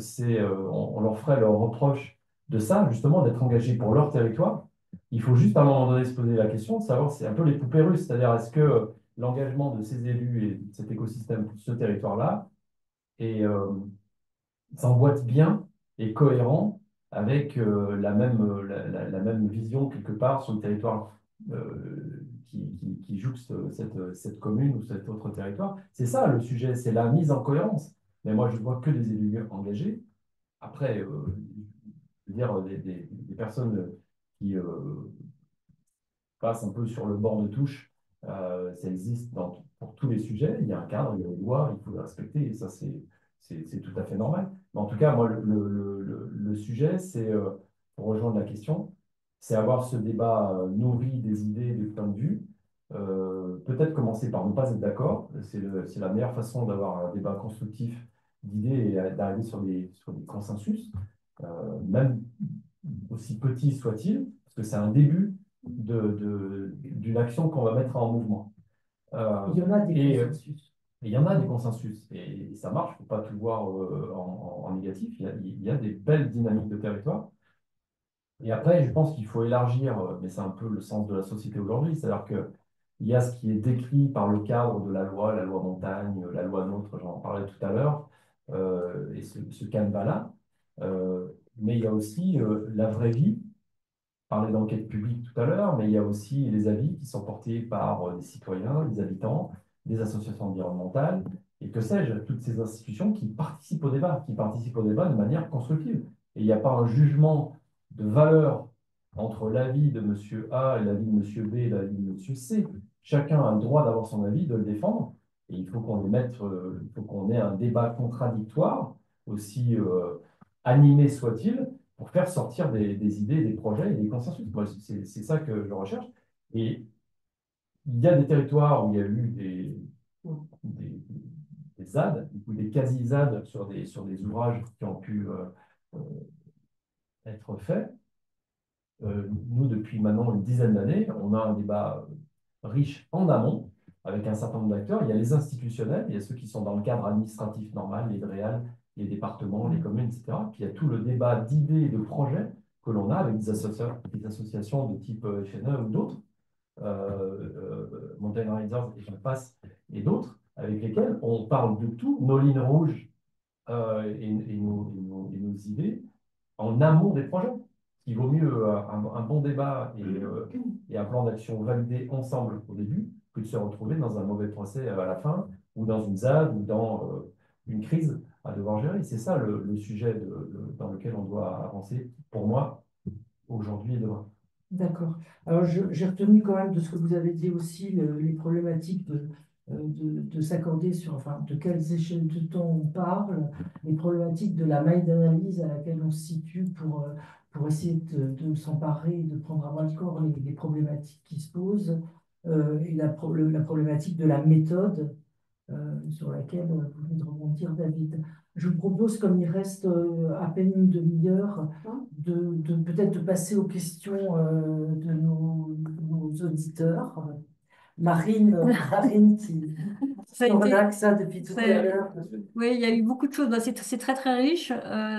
on leur ferait leur reproche de ça, justement, d'être engagés pour leur territoire? Il faut juste à un moment donné se poser la question de savoir, c'est un peu les poupées russes, c'est-à-dire est-ce que l'engagement de ces élus et de cet écosystème pour ce territoire-là est, s'emboîte bien et cohérent avec la même vision quelque part sur le territoire qui jouxte cette commune ou cet autre territoire. C'est ça le sujet, c'est la mise en cohérence. Mais moi, je vois que des élus engagés. Après, je veux dire, des personnes qui passent un peu sur le bord de touche, ça existe pour tous les sujets. Il y a un cadre, il y a des lois, il faut les respecter, et ça, c'est tout à fait normal. Mais en tout cas, moi, le sujet, c'est, pour rejoindre la question, c'est avoir ce débat nourri des idées, des points de vue. Peut-être commencer par ne pas être d'accord. C'est la meilleure façon d'avoir un débat constructif d'idées et d'arriver sur des consensus, même aussi petit soit-il, parce que c'est un début d'une action qu'on va mettre en mouvement. il y en a des Et consensus. il y en a des consensus, et ça marche, il ne faut pas tout voir en négatif, il y a des belles dynamiques de territoire. Et après, je pense qu'il faut élargir, mais c'est un peu le sens de la société aujourd'hui, c'est-à-dire qu'il y a ce qui est décrit par le cadre de la loi montagne, la loi NOTRe, j'en parlais tout à l'heure, et ce canevas-là. Mais il y a aussi la vraie vie, parler d'enquête publique tout à l'heure, mais il y a aussi les avis qui sont portés par des citoyens, des habitants, des associations environnementales, et que sais-je, toutes ces institutions qui participent au débat de manière constructive. Et il n'y a pas un jugement de valeur entre l'avis de monsieur A et l'avis de monsieur B et l'avis de monsieur C. Chacun a le droit d'avoir son avis, de le défendre, et il faut qu'on il faut qu'on ait un débat contradictoire, aussi animé soit-il, pour faire sortir des idées, des projets et des consensus. Moi, c'est ça que je recherche. Et il y a des territoires où il y a eu des, des ZAD, ou des quasi-ZAD sur des ouvrages qui ont pu euh, être faits. Nous, depuis maintenant une dizaine d'années, on a un débat riche en amont, avec un certain nombre d'acteurs. Il y a les institutionnels, il y a ceux qui sont dans le cadre administratif normal, les DREAL, les départements, les communes, etc. Puis il y a tout le débat d'idées et de projets que l'on a avec des associations de type FNE ou d'autres, Mountain Riders et j'en passe, et d'autres, avec lesquels on parle de tout, nos lignes rouges et nos idées en amont des projets. Il vaut mieux un bon débat et un plan d'action validé ensemble au début que de se retrouver dans un mauvais procès à la fin ou dans une ZAD ou dans une crise à devoir gérer. C'est ça le sujet dans lequel on doit avancer, pour moi, aujourd'hui et demain. D'accord. Alors, j'ai retenu quand même de ce que vous avez dit aussi les problématiques de s'accorder sur, enfin, de quelles échelles de temps on parle, les problématiques de la maille d'analyse à laquelle on se situe pour essayer de s'emparer, de prendre à bras le corps les problématiques qui se posent, et la problématique de la méthode sur laquelle vous venez de rebondir, David. Je vous propose, comme il reste à peine une demi-heure, de peut-être de passer aux questions de nos auditeurs. Marine qui Ça a été- relaxe ça depuis tout à c'est- l'heure. Oui, il y a eu beaucoup de choses. Bah, c'est très très riche,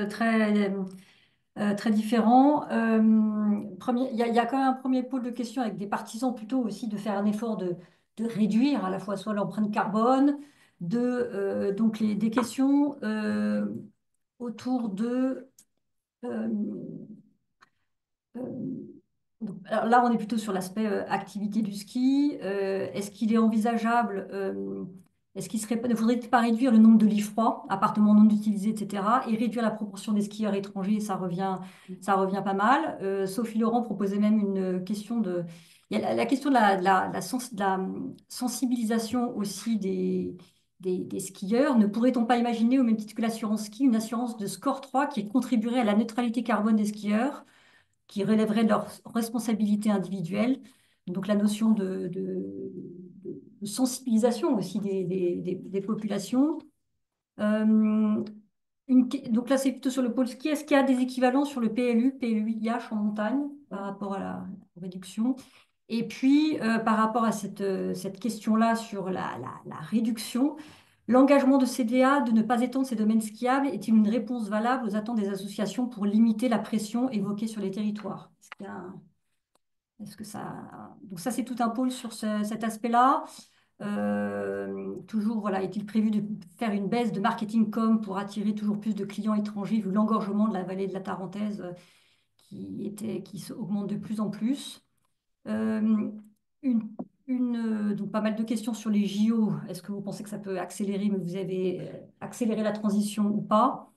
très différent. Il y a quand même un premier pôle de questions avec des partisans plutôt aussi de faire un effort de réduire à la fois soit l'empreinte carbone, donc des questions autour de euh, euh, alors là, on est plutôt sur l'aspect activité du ski. Est-ce qu'il est envisageable, ne faudrait-il pas réduire le nombre de lits froids, appartements non utilisés, etc., et réduire la proportion des skieurs étrangers, ça revient pas mal. Sophie Laurent proposait même une question il y a la question de la sensibilisation aussi des skieurs. Ne pourrait-on pas imaginer, au même titre que l'assurance ski, une assurance de score 3 qui contribuerait à la neutralité carbone des skieurs, qui relèveraient de leur responsabilité individuelle. Donc la notion de sensibilisation aussi des populations. Euh, donc là, c'est plutôt sur le pôle ski. Est-ce qu'il y a des équivalents sur le PLU-IH en montagne par rapport à la réduction? Et puis, par rapport à cette question-là sur la réduction, l'engagement de CDA de ne pas étendre ces domaines skiables est-il une réponse valable aux attentes des associations pour limiter la pression évoquée sur les territoires? Est-ce que ça... Donc ça, c'est tout un pôle sur cet aspect-là. Toujours, voilà, est-il prévu de faire une baisse de marketing com pour attirer toujours plus de clients étrangers vu l'engorgement de la vallée de la Tarentaise qui augmente de plus en plus? Euh, une, donc pas mal de questions sur les JO. Est-ce que vous pensez que ça peut accélérer, mais vous avez accéléré la transition ou pas?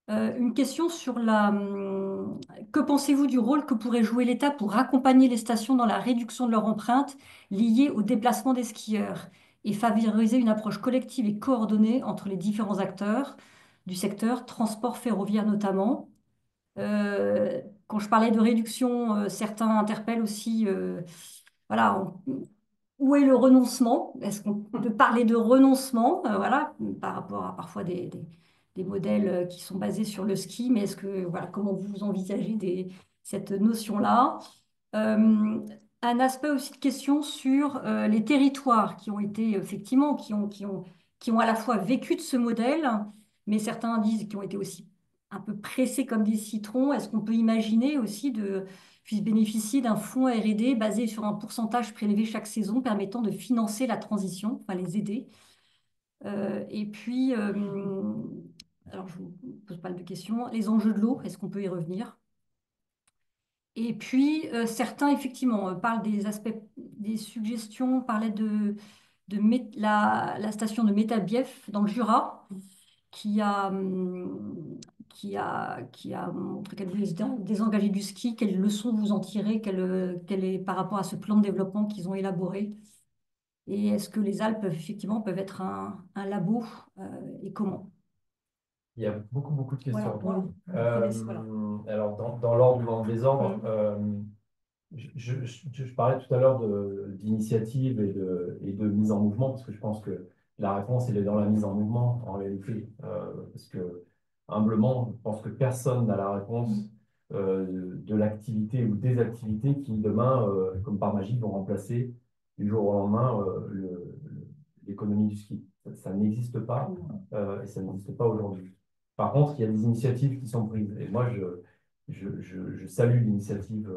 Une question sur que pensez-vous du rôle que pourrait jouer l'État pour accompagner les stations dans la réduction de leur empreinte liée au déplacement des skieurs et favoriser une approche collective et coordonnée entre les différents acteurs du secteur, transport ferroviaire notamment? Quand je parlais de réduction, certains interpellent aussi, voilà, où est le renoncement? Est-ce qu'on peut parler de renoncement, voilà, par rapport à parfois des modèles qui sont basés sur le ski, mais voilà, comment vous envisagez cette notion-là? Euh, un aspect aussi de question sur les territoires qui ont été effectivement, qui ont à la fois vécu de ce modèle, mais certains disent qu'ils ont été aussi un peu pressés comme des citrons. Est-ce qu'on peut imaginer aussi puisse bénéficier d'un fonds R&D basé sur un pourcentage prélevé chaque saison permettant de financer la transition, enfin les aider? Et puis, alors je vous pose pas mal de questions. Les enjeux de l'eau, est-ce qu'on peut y revenir? Et puis, certains, effectivement, parlent des aspects, des suggestions, parlaient de la station de Métabief dans le Jura, qui a, hum, qui a montré qu'elle voulait se désengager du ski. Quelles leçons vous en tirez? Quelle est par rapport à ce plan de développement qu'ils ont élaboré? Et est-ce que les Alpes, effectivement, peuvent être un labo et comment? Il y a beaucoup, beaucoup de Voilà, questions. voilà. Voilà. Alors, dans l'ordre ou dans le désordre, Mm. je parlais tout à l'heure d'initiative et de mise en mouvement, parce que je pense que la réponse, elle est dans la mise en mouvement, en réalité. Parce que, humblement, je pense que personne n'a la réponse de l'activité ou des activités qui, demain, comme par magie, vont remplacer du jour au lendemain l'économie du ski. Ça n'existe pas et ça n'existe pas aujourd'hui. Par contre, il y a des initiatives qui sont prises. Et moi, je salue l'initiative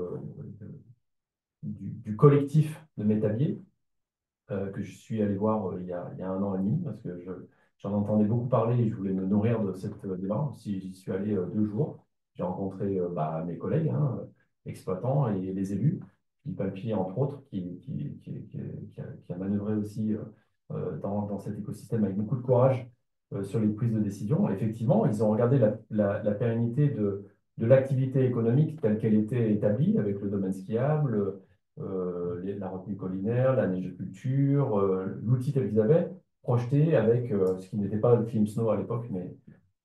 du collectif de Métabier, que je suis allé voir il y a 1 an et demi, parce que j'en entendais beaucoup parler et je voulais me nourrir de cette démarche. J'y suis allé 2 jours. J'ai rencontré mes collègues, hein, exploitants et les élus, Philippe Alpier, entre autres, qui a manœuvré aussi dans cet écosystème avec beaucoup de courage sur les prises de décision. Effectivement, ils ont regardé la pérennité de l'activité économique telle qu'elle était établie, avec le domaine skiable, la retenue collinaire, la neigeculture, l'outil tel qu'ils avaient, projeté avec ce qui n'était pas le film Snow à l'époque, mais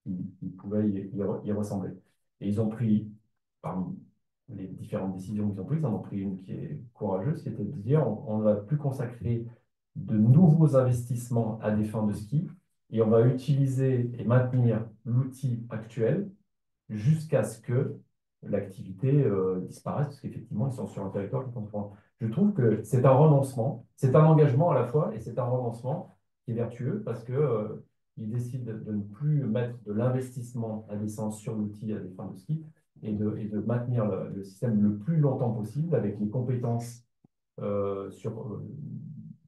il pouvait y ressembler. Et ils ont pris, parmi les différentes décisions qu'ils ont prises, ils en ont pris une qui est courageuse, qui était de dire on ne va plus consacrer de nouveaux investissements à des fins de ski, et on va utiliser et maintenir l'outil actuel jusqu'à ce que l'activité disparaisse, parce qu'effectivement, ils sont sur un territoire qui comprend. Je trouve que c'est un renoncement, c'est un engagement à la fois, et c'est un renoncement qui est vertueux, parce que ils décident de ne plus mettre de l'investissement à l'essence sur l'outil à des fins de ski, et de maintenir le système le plus longtemps possible, avec les compétences sur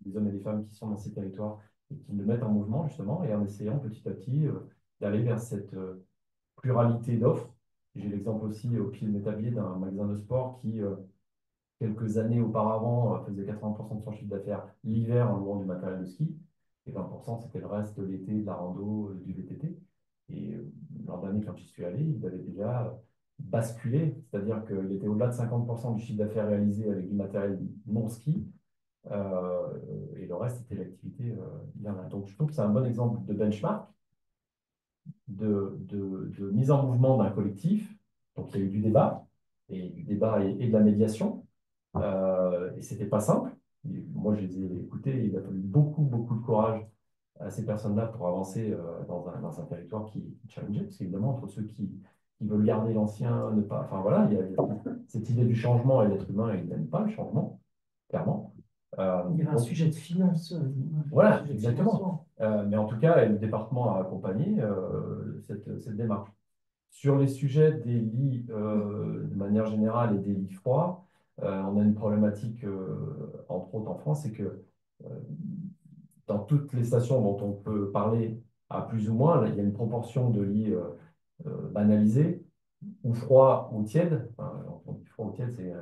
les hommes et les femmes qui sont dans ces territoires, et qui le mettent en mouvement, justement, et en essayant petit à petit d'aller vers cette pluralité d'offres. J'ai l'exemple aussi au pied de l'établi d'un magasin de sport qui, quelques années auparavant, faisait 80% de son chiffre d'affaires l'hiver en louant du matériel de ski, et 20% c'était le reste de l'été, de la rando, du VTT. Et l'an dernier, quand j'y suis allé, il avait déjà basculé, c'est-à-dire qu'il était au-delà de 50% du chiffre d'affaires réalisé avec du matériel non ski, et le reste c'était l'activité hivernale. Donc je trouve que c'est un bon exemple de benchmark, de mise en mouvement d'un collectif. Donc il y a eu du débat, et du débat et de la médiation. Et c'était pas simple. Moi, je les ai écoutés. Il a fallu beaucoup, beaucoup de courage à ces personnes-là pour avancer dans un territoire qui challengeait. Parce qu'évidemment, entre ceux qui veulent garder l'ancien, ne pas. Enfin voilà, il y a cette idée du changement, et l'être humain, il n'aime pas le changement, clairement. Il y avait un sujet de finance. Voilà, Sujet de exactement. financement. Mais en tout cas, le département a accompagné cette démarche. Sur les sujets des lits de manière générale et des lits froids, on a une problématique, entre autres en France, c'est que dans toutes les stations dont on peut parler, à plus ou moins, là, il y a une proportion de lits banalisés, ou froids ou tièdes. Enfin, quand on dit froid ou tiède, c'est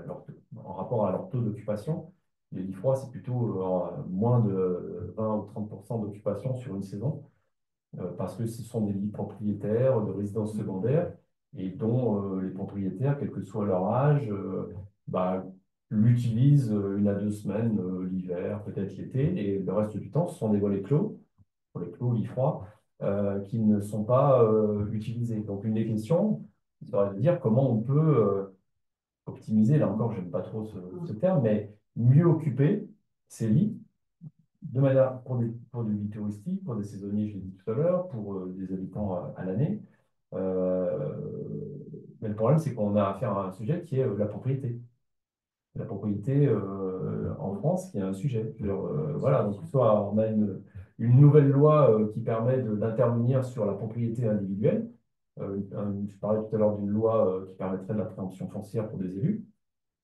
en rapport à leur taux d'occupation. Les lits froids, c'est plutôt moins de 20 ou 30% d'occupation sur une saison, parce que ce sont des lits propriétaires de résidences secondaires, et dont les propriétaires, quel que soit leur âge, bah, l'utilisent 1 à 2 semaines l'hiver, peut-être l'été, et le reste du temps, ce sont des volets clos, pour les clos, lits froids, qui ne sont pas utilisés. Donc une des questions, ça serait de dire comment on peut optimiser, là encore, j'aime pas trop ce terme, mais mieux occuper ces lits de manière pour des lits touristiques, pour des saisonniers, je l'ai dit tout à l'heure, pour des habitants à l'année. Euh, mais le problème, c'est qu'on a affaire à un sujet qui est la propriété. La propriété en France, qui est un sujet. Voilà, donc soit on a une nouvelle loi qui permet d'intervenir sur la propriété individuelle. Je parlais tout à l'heure d'une loi qui permettrait de la préemption foncière pour des élus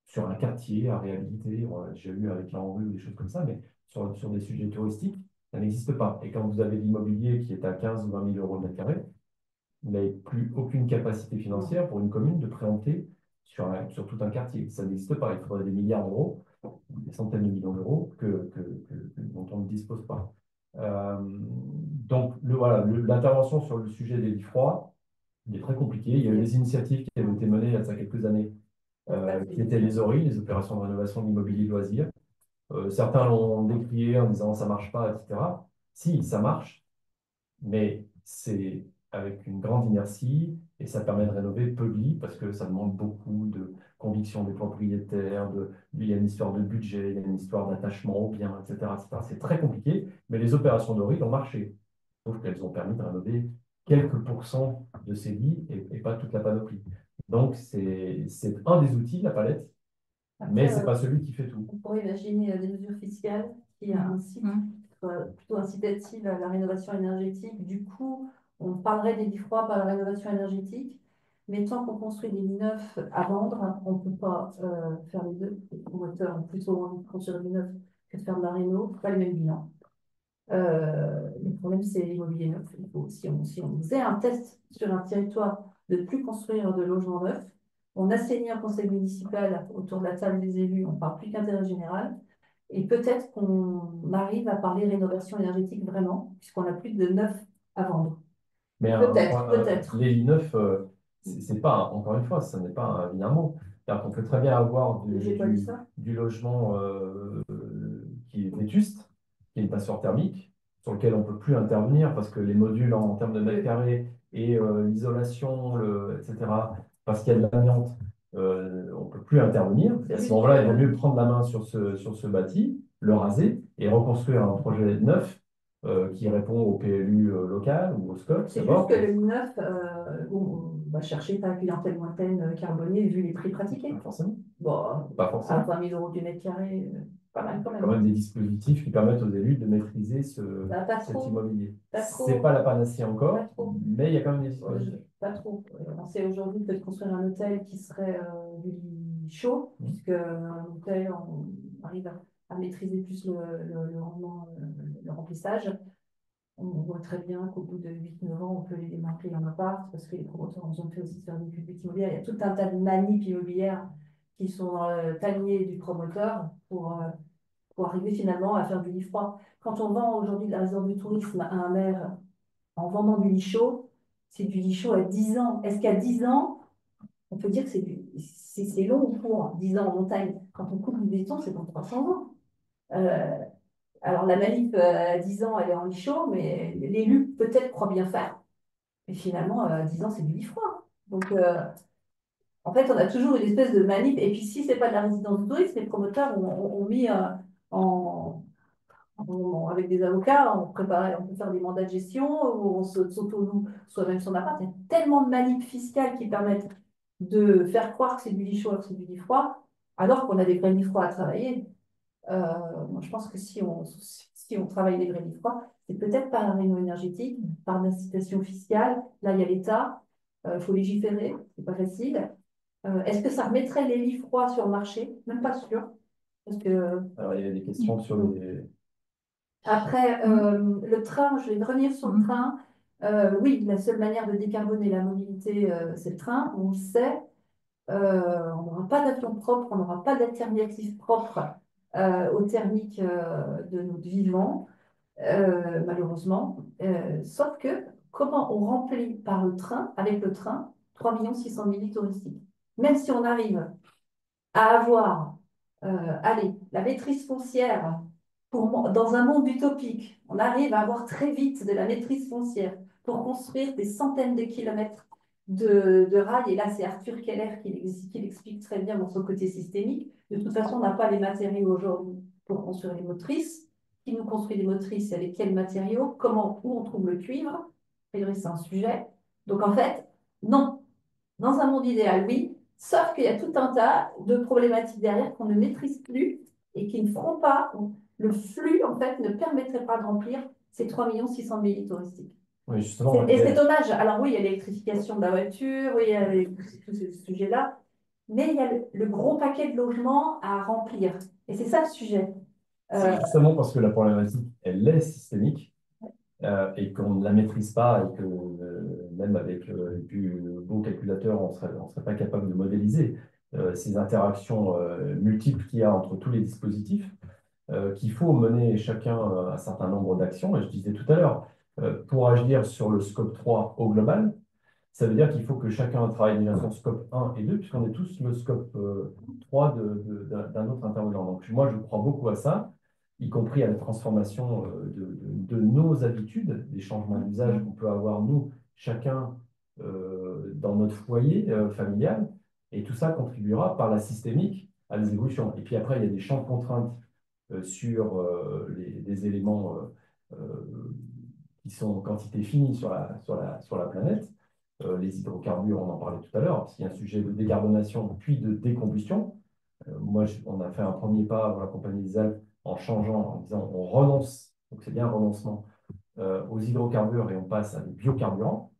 sur un quartier à réhabiliter. On a déjà eu avec la rue ou des choses comme ça, mais sur des sujets touristiques, ça n'existe pas. Et quand vous avez l'immobilier qui est à 15 ou 20 000 euros le mètre carré, vous n'avez plus aucune capacité financière pour une commune de préempter sur tout un quartier. Ça n'existe pas. Il faudrait des milliards d'euros des centaines de millions d'euros dont on ne dispose pas. Donc, voilà, l'intervention sur le sujet des lits froids, il est très compliqué. Il y a eu des initiatives qui avaient été menées il y a quelques années, qui étaient les ORI, les opérations de rénovation de l'immobilier de loisirs. Certains l'ont décrié en disant ça ne marche pas, etc. Si, ça marche, mais c'est avec une grande inertie et ça permet de rénover peu de lits parce que ça demande beaucoup de conviction des propriétaires, il y a une histoire de budget, il y a une histoire d'attachement aux biens, etc., etc. C'est très compliqué, mais les opérations d'ORI ont marché. Sauf qu'elles ont permis de rénover quelques pourcents de ces lits et pas toute la panoplie. Donc, c'est un des outils, la palette, mais ce n'est pas celui qui fait tout. On pourrait imaginer des mesures fiscales qui incitent, plutôt incitatives à la rénovation énergétique. Du coup, on parlerait des lits froids par la rénovation énergétique, mais tant qu'on construit des lits neufs à vendre, on ne peut pas faire les deux. Les promoteurs ont plutôt envie de construire des lits neufs que de faire de la réno, pas le même bilan. Le problème, c'est l'immobilier neuf. Il faut, si on faisait un test sur un territoire de ne plus construire de logements neufs, on assainit un conseil municipal autour de la table des élus, on ne parle plus qu'intérêt général, et peut-être qu'on arrive à parler rénovation énergétique vraiment, puisqu'on n'a plus de neuf à vendre. Mais Peut-être. les lits neufs, c'est pas, encore une fois, ce n'est pas un vilain mot. C'est-à-dire qu'on peut très bien avoir du logement qui est vétuste, qui est une passoire thermique, sur lequel on ne peut plus intervenir parce que les modules en termes de mètres carrés et l'isolation, etc., parce qu'il y a de l'amiante, on ne peut plus intervenir. À ce moment-là, il vaut mieux prendre la main sur ce bâti, le raser et reconstruire un projet neuf qui répond au PLU local ou au SCOT. C'est juste que le neuf, on va chercher ta clientèle lointaine carbonée vu les prix pratiqués. Pas forcément. Bon, Pas forcément. à 20 000 € du mètre carré, pas mal quand même. Quand même des dispositifs qui permettent aux élus de maîtriser cet immobilier. C'est pas la panacée encore, mais il y a quand même des dispositifs. Pas trop. On sait aujourd'hui que de construire un hôtel qui serait du lit chaud, puisque un hôtel, on arrive à maîtriser plus le rendement, le remplissage. On voit très bien qu'au bout de 8-9 ans, on peut les démanteler en appart, parce que les promoteurs ont besoin de faire aussi faire des publics immobilières. Il y a tout un tas de manips immobilières qui sont taliées du promoteur pour arriver finalement à faire du lit froid. Quand on vend aujourd'hui de la réserve du tourisme à un maire en vendant du lit chaud, c'est du lit chaud à 10 ans. Est-ce qu'à 10 ans, on peut dire que c'est long ou court, 10 ans en montagne? Quand on coupe du béton, c'est dans 300 ans. Alors la manip à 10 ans, elle est en lit chaud, mais l'élu peut-être croit bien faire. Mais finalement, à 10 ans, c'est du lit froid. Donc, en fait, on a toujours une espèce de manip. Et puis, si ce n'est pas de la résidence de tourisme, les promoteurs ont mis en, avec des avocats, on peut faire des mandats de gestion, où on s'auto-loue soi-même son appart. Il y a tellement de manips fiscales qui permettent de faire croire que c'est du lit chaud, que c'est du lit froid, alors qu'on a des vrais lits froids à travailler. Moi, je pense que si on travaille les vrais lits froids, c'est peut-être par la rénovation énergétique, par l'incitation fiscale. Là, il y a l'État. Il faut légiférer, c'est pas facile. Est-ce que ça remettrait les lits froids sur le marché? Même pas sûr. Parce que... Alors, il y a des questions sur les... Après, le train, je vais revenir sur le train. Oui, la seule manière de décarboner la mobilité, c'est le train, on le sait. On n'aura pas d'avion propre, on n'aura pas d'alternative propre aux thermiques de notre vivant, malheureusement. Sauf que, comment on remplit par le train, avec le train, 3 600 000 lits touristiques? Même si on arrive à avoir, allez, la maîtrise foncière, dans un monde utopique, on arrive à avoir très vite de la maîtrise foncière pour construire des centaines de kilomètres de rails. Et là, c'est Arthur Keller qui l'explique très bien dans son côté systémique. De toute façon, on n'a pas les matériaux aujourd'hui pour construire les motrices. Qui nous construit les motrices? Avec quels matériaux? Comment, où on trouve le cuivre? A priori, c'est un sujet. Donc, en fait, non. Dans un monde idéal, oui. Sauf qu'il y a tout un tas de problématiques derrière qu'on ne maîtrise plus et qui ne feront pas. Le flux, en fait, ne permettrait pas de remplir ces 3 600 000 lits touristiques. Oui, justement. Et c'est dommage. Alors oui, il y a l'électrification de la voiture, oui, il y a tous ces sujets-là, mais il y a le gros paquet de logements à remplir. Et c'est ça le sujet. C'est justement parce que la problématique, elle est systémique et qu'on ne la maîtrise pas et que même avec les plus beaux calculateurs, on serait pas capable de modéliser. ces interactions multiples qu'il y a entre tous les dispositifs, qu'il faut mener chacun un certain nombre d'actions. Et je disais tout à l'heure, pour agir sur le scope 3 au global, ça veut dire qu'il faut que chacun travaille déjà sur scope 1 et 2, puisqu'on est tous le scope 3 d'un autre intervenant. Donc moi, je crois beaucoup à ça, y compris à la transformation de nos habitudes, des changements d'usage qu'on peut avoir, nous, chacun, dans notre foyer familial. Et tout ça contribuera par la systémique à des évolutions. Et puis après, il y a des champs de contraintes sur des éléments qui sont en quantité finie sur la planète. Les hydrocarbures, on en parlait tout à l'heure, parce qu'il y a un sujet de décarbonation puis de décombustion. Moi, on a fait un premier pas dans la Compagnie des Alpes en changeant, en disant on renonce, donc c'est bien un renoncement, aux hydrocarbures et on passe à des biocarburants.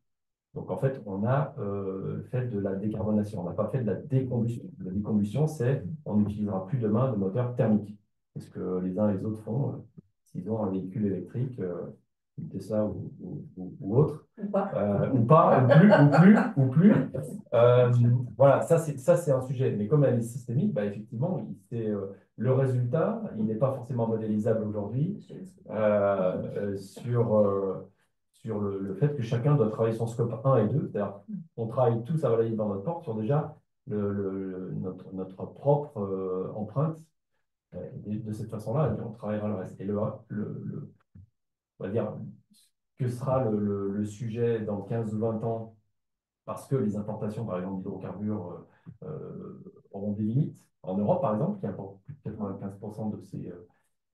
Donc en fait, on a fait de la décarbonation, on n'a pas fait de la décombustion. La décombustion, c'est on n'utilisera plus demain de moteurs thermiques. C'est ce que les uns et les autres font s'ils ont un véhicule électrique, une Tesla ou autre. Ou pas. Ou pas, ou plus. Voilà, ça c'est un sujet. Mais comme elle est systémique, bah, effectivement, le résultat, il n'est pas forcément modélisable aujourd'hui sur le fait que chacun doit travailler son scope 1 et 2. C'est-à-dire, on travaille tous à balayer dans notre porte sur déjà notre propre empreinte. De cette façon-là, on travaillera le reste. Et on va dire, que sera le sujet dans 15 ou 20 ans, parce que les importations, par exemple, d'hydrocarbures auront des limites. En Europe, par exemple, qui importe plus de 95%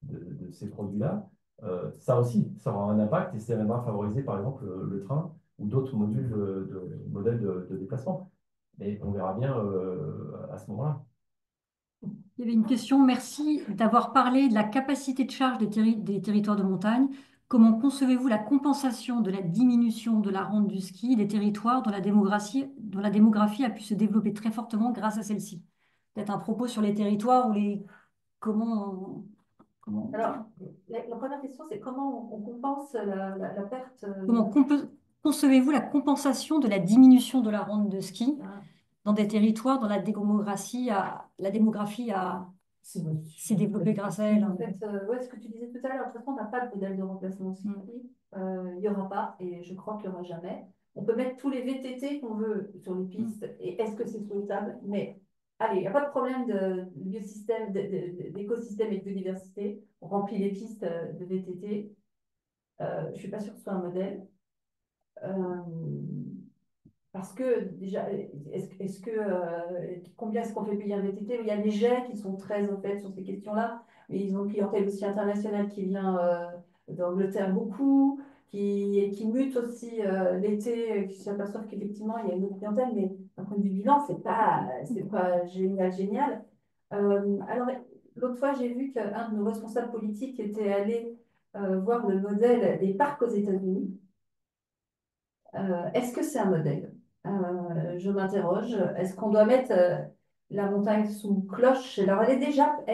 de ces produits-là, ça aussi, ça aura un impact et ça viendra favoriser, par exemple, le train ou d'autres modèles de déplacement. Mais on verra bien à ce moment-là. Il y avait une question. Merci d'avoir parlé de la capacité de charge des territoires de montagne. Comment concevez-vous la compensation de la diminution de la rente du ski des territoires dont la démographie a pu se développer très fortement grâce à celle-ci? Peut-être un propos sur les territoires ou comment, Alors, la première question, c'est comment on compense la perte. comment concevez-vous la compensation de la diminution de la rente de ski dans des territoires dont la démographie s'est développée grâce à elle? En fait, ouais, ce que tu disais tout à l'heure, de toute façon, on n'a pas de modèle de remplacement ski. Il n'y aura pas, et je crois qu'il n'y aura jamais. On peut mettre tous les VTT qu'on veut sur les pistes, et est-ce que c'est souhaitable? Mais allez, il n'y a pas de problème de biosystème, d'écosystème et de biodiversité. On remplit les pistes de VTT. Je ne suis pas sûre que ce soit un modèle. Parce que déjà, combien est-ce qu'on fait payer un VTT? Il y a des GES qui sont très au fait sur ces questions-là, mais ils ont une clientèle aussi internationale qui vient d'Angleterre beaucoup, qui mute aussi l'été, qui s'aperçoivent qu'effectivement il y a une autre clientèle, mais d'un point de vue bilan, c'est pas génial, génial. Alors, l'autre fois, j'ai vu qu'un de nos responsables politiques était allé voir le modèle des parcs aux États-Unis. Est-ce que c'est un modèle? Je m'interroge. Est-ce qu'on doit mettre la montagne sous cloche? Alors, elle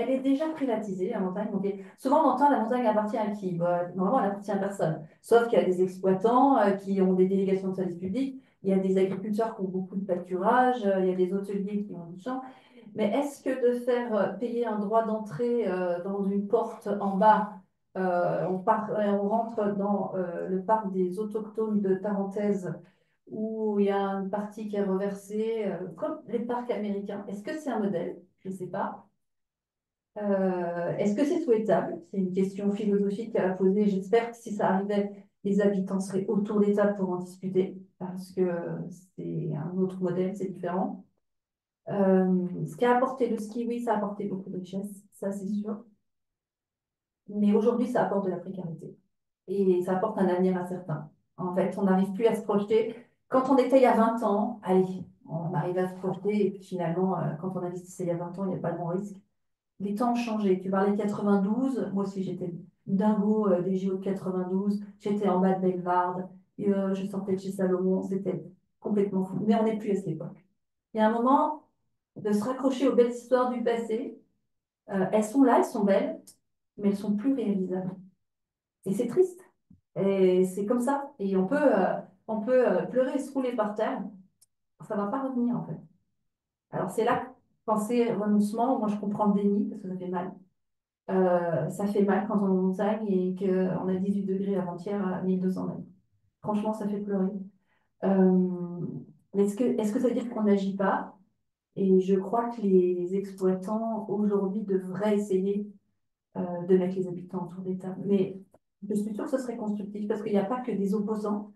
est déjà privatisée, la montagne. Donc, souvent, on entend la montagne appartient à qui? Bah, normalement, elle appartient à personne. Sauf qu'il y a des exploitants qui ont des délégations de services publics. Il y a des agriculteurs qui ont beaucoup de pâturage. Il y a des hôteliers qui ont du champ. Mais est-ce que de faire payer un droit d'entrée dans une porte en bas, on rentre dans le parc des autochtones de Tarentaise, où il y a une partie qui est reversée, comme les parcs américains. Est-ce que c'est un modèle? Je ne sais pas. Est-ce que c'est souhaitable? C'est une question philosophique à la poser. J'espère que si ça arrivait, les habitants seraient autour des tables pour en discuter, parce que c'est un autre modèle, c'est différent. Ce qu'a apporté le ski, oui, ça a apporté beaucoup de richesse, ça c'est sûr. Mais aujourd'hui, ça apporte de la précarité. Et ça apporte un avenir incertain. En fait, on n'arrive plus à se projeter. Quand on était il y a 20 ans, allez, on arrive à se projeter. Et puis finalement, quand on investissait il y a 20 ans, il n'y a pas de grand risque. Les temps ont changé. Tu parlais de 92. Moi aussi, j'étais dingo des JO de 92. J'étais en bas de Bellevarde. Je sortais de chez Salomon. C'était complètement fou. Mais on n'est plus à cette époque. Il y a un moment de se raccrocher aux belles histoires du passé. Elles sont là, elles sont belles, mais elles sont plus réalisables. Et c'est triste. Et c'est comme ça. Et on peut pleurer et se rouler par terre. Ça ne va pas revenir, en fait. Alors, c'est là penser renoncement, moi je comprends le déni parce que ça fait mal. Ça fait mal quand on est en montagne et qu'on a 18 degrés avant-hier à 1200 mètres. Franchement, ça fait pleurer. Mais est-ce que ça veut dire qu'on n'agit pas? Et je crois que les exploitants aujourd'hui devraient essayer de mettre les habitants autour des tables. Mais je suis sûre que ce serait constructif parce qu'il n'y a pas que des opposants.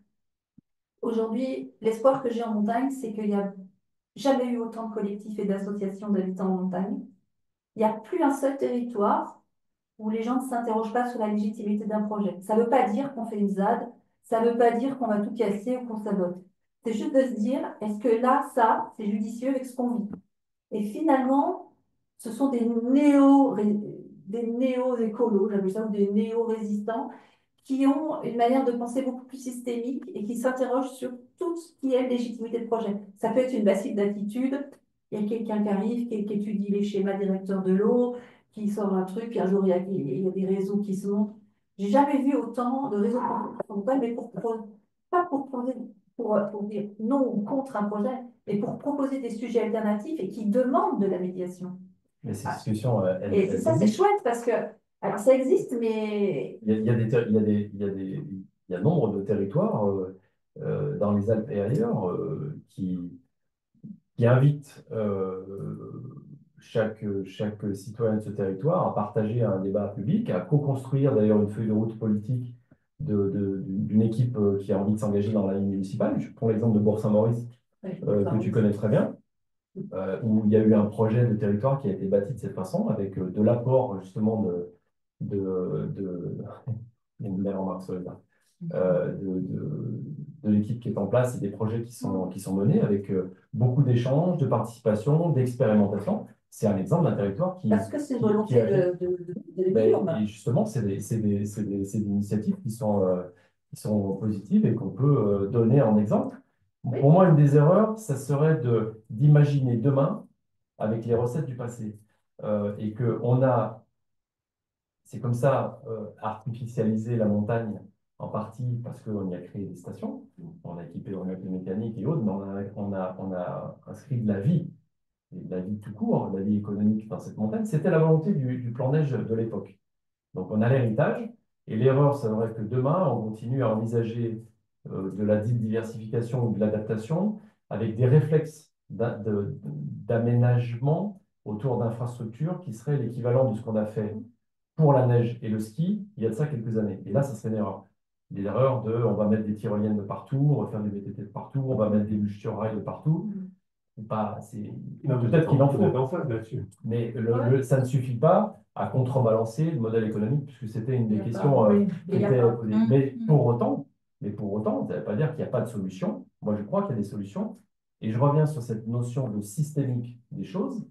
Aujourd'hui, l'espoir que j'ai en montagne, c'est qu'il n'y a jamais eu autant de collectifs et d'associations d'habitants en montagne. Il n'y a plus un seul territoire où les gens ne s'interrogent pas sur la légitimité d'un projet. Ça ne veut pas dire qu'on fait une ZAD, ça ne veut pas dire qu'on va tout casser ou qu'on sabote. C'est juste de se dire, est-ce que là, ça, c'est judicieux avec ce qu'on vit? Et finalement, ce sont des néo-écolos, j'appelle ça, ou des néo-résistants, qui ont une manière de penser beaucoup plus systémique et qui s'interrogent sur tout ce qui est légitimité de projet. Ça peut être une bassine d'attitude. Il y a quelqu'un qui arrive, qui étudie les schémas directeurs de l'eau, qui sort un truc, un jour il y a des réseaux qui se montent. J'ai jamais vu autant de réseaux qui sont pas, mais pas pour dire non ou contre un projet, mais pour proposer des sujets alternatifs et qui demandent de la médiation. Mais ces discussions, Et c'est ça, c'est existent. chouette parce que, alors ça existe, mais Il y a nombre de territoires dans les Alpes et ailleurs qui invitent chaque citoyen de ce territoire à partager un débat public, à co-construire d'ailleurs une feuille de route politique d'une équipe qui a envie de s'engager dans la vie municipale. Je prends l'exemple de Bourg-Saint-Maurice, que tu connais très bien, où il y a eu un projet de territoire qui a été bâti de cette façon, avec de l'apport justement de, une belle remarque sur les arts, de l'équipe qui est en place et des projets qui sont menés avec beaucoup d'échanges, de participation, d'expérimentation. C'est un exemple d'un territoire parce que c'est une qui volonté agit. de l'équilibre. Et justement, c'est des initiatives qui sont positives et qu'on peut donner en exemple. Oui. Pour moi, une des erreurs, ça serait d'imaginer demain avec les recettes du passé. Et qu'on a, c'est comme ça, artificialisé la montagne en partie parce qu'on y a créé des stations, on a équipé on a des mécaniques et autres, mais on a inscrit de la vie, et de la vie tout court, de la vie économique dans cette montagne. C'était la volonté du plan neige de l'époque. Donc on a l'héritage, et l'erreur serait que demain, on continue à envisager de la diversification ou de l'adaptation avec des réflexes d'aménagement autour d'infrastructures qui seraient l'équivalent de ce qu'on a fait pour la neige et le ski il y a de ça quelques années. Et là, ça serait une erreur. L'erreur de on va mettre des tyroliennes de partout, on va faire des VTT de partout, on va mettre des bûches sur rail de partout. Peut-être qu'il en faut. Là-dessus. Mais ça ne suffit pas à contrebalancer le modèle économique, puisque c'était une des questions qui était posée. Mais pour autant, ça ne veut pas dire qu'il n'y a pas de solution. Moi, je crois qu'il y a des solutions. Et je reviens sur cette notion de systémique des choses.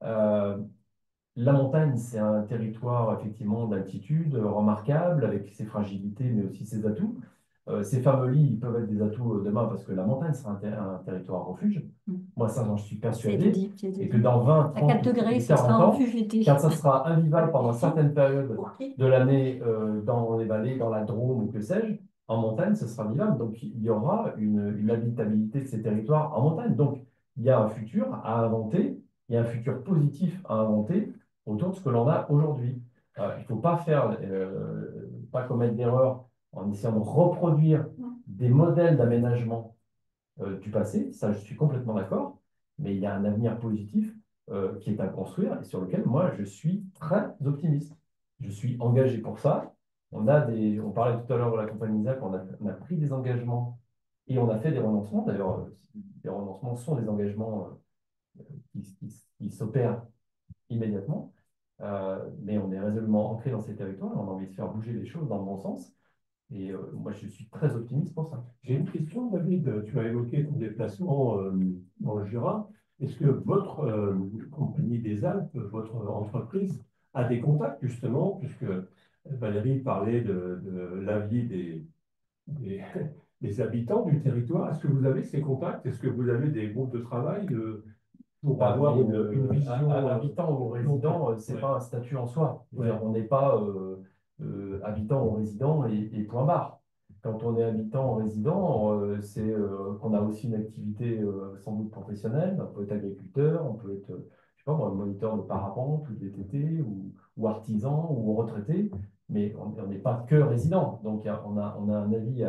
La montagne, c'est un territoire effectivement d'altitude remarquable, avec ses fragilités, mais aussi ses atouts. Ces fameux lits, ils peuvent être des atouts demain parce que la montagne sera un territoire refuge. Moi, ça, j'en suis persuadé. Et que dans 20, 30, à 4 degrés, ça 40 sera un ans, refuge l'été. quand ça sera invivable pendant certaines périodes de l'année dans les vallées, dans la Drôme ou que sais-je, en montagne, ce sera vivable. Donc, il y aura une habitabilité de ces territoires en montagne. Donc, il y a un futur à inventer, il y a un futur positif à inventer autour de ce que l'on a aujourd'hui. Il ne faut pas commettre d'erreur en essayant de reproduire des modèles d'aménagement du passé. Ça, je suis complètement d'accord. Mais il y a un avenir positif qui est à construire et sur lequel moi, je suis très optimiste. Je suis engagé pour ça. On parlait tout à l'heure de la compagnie Isaac, on a pris des engagements et on a fait des renoncements. D'ailleurs, les renoncements sont des engagements qui s'opèrent immédiatement. Mais on est résolument ancré dans ces territoires et on a envie de faire bouger les choses dans le bon sens. Et moi, je suis très optimiste pour ça. J'ai une question, David. Tu as évoqué ton déplacement dans le Jura. Est-ce que votre compagnie des Alpes, votre entreprise, a des contacts justement, puisque Valérie parlait de l'avis des, des habitants du territoire. Est-ce que vous avez ces contacts? Est-ce que vous avez des groupes de travail pour avoir une vision habitant ou résident, ce n'est pas un statut en soi. On n'est pas habitant ou résident et point barre. Quand on est habitant ou résident, c'est qu'on a aussi une activité sans doute professionnelle. On peut être agriculteur, on peut être, je sais sais pas, moi, moniteur de parapente ou VTT ou artisan ou retraité, mais on n'est pas que résident. Donc, on a un avis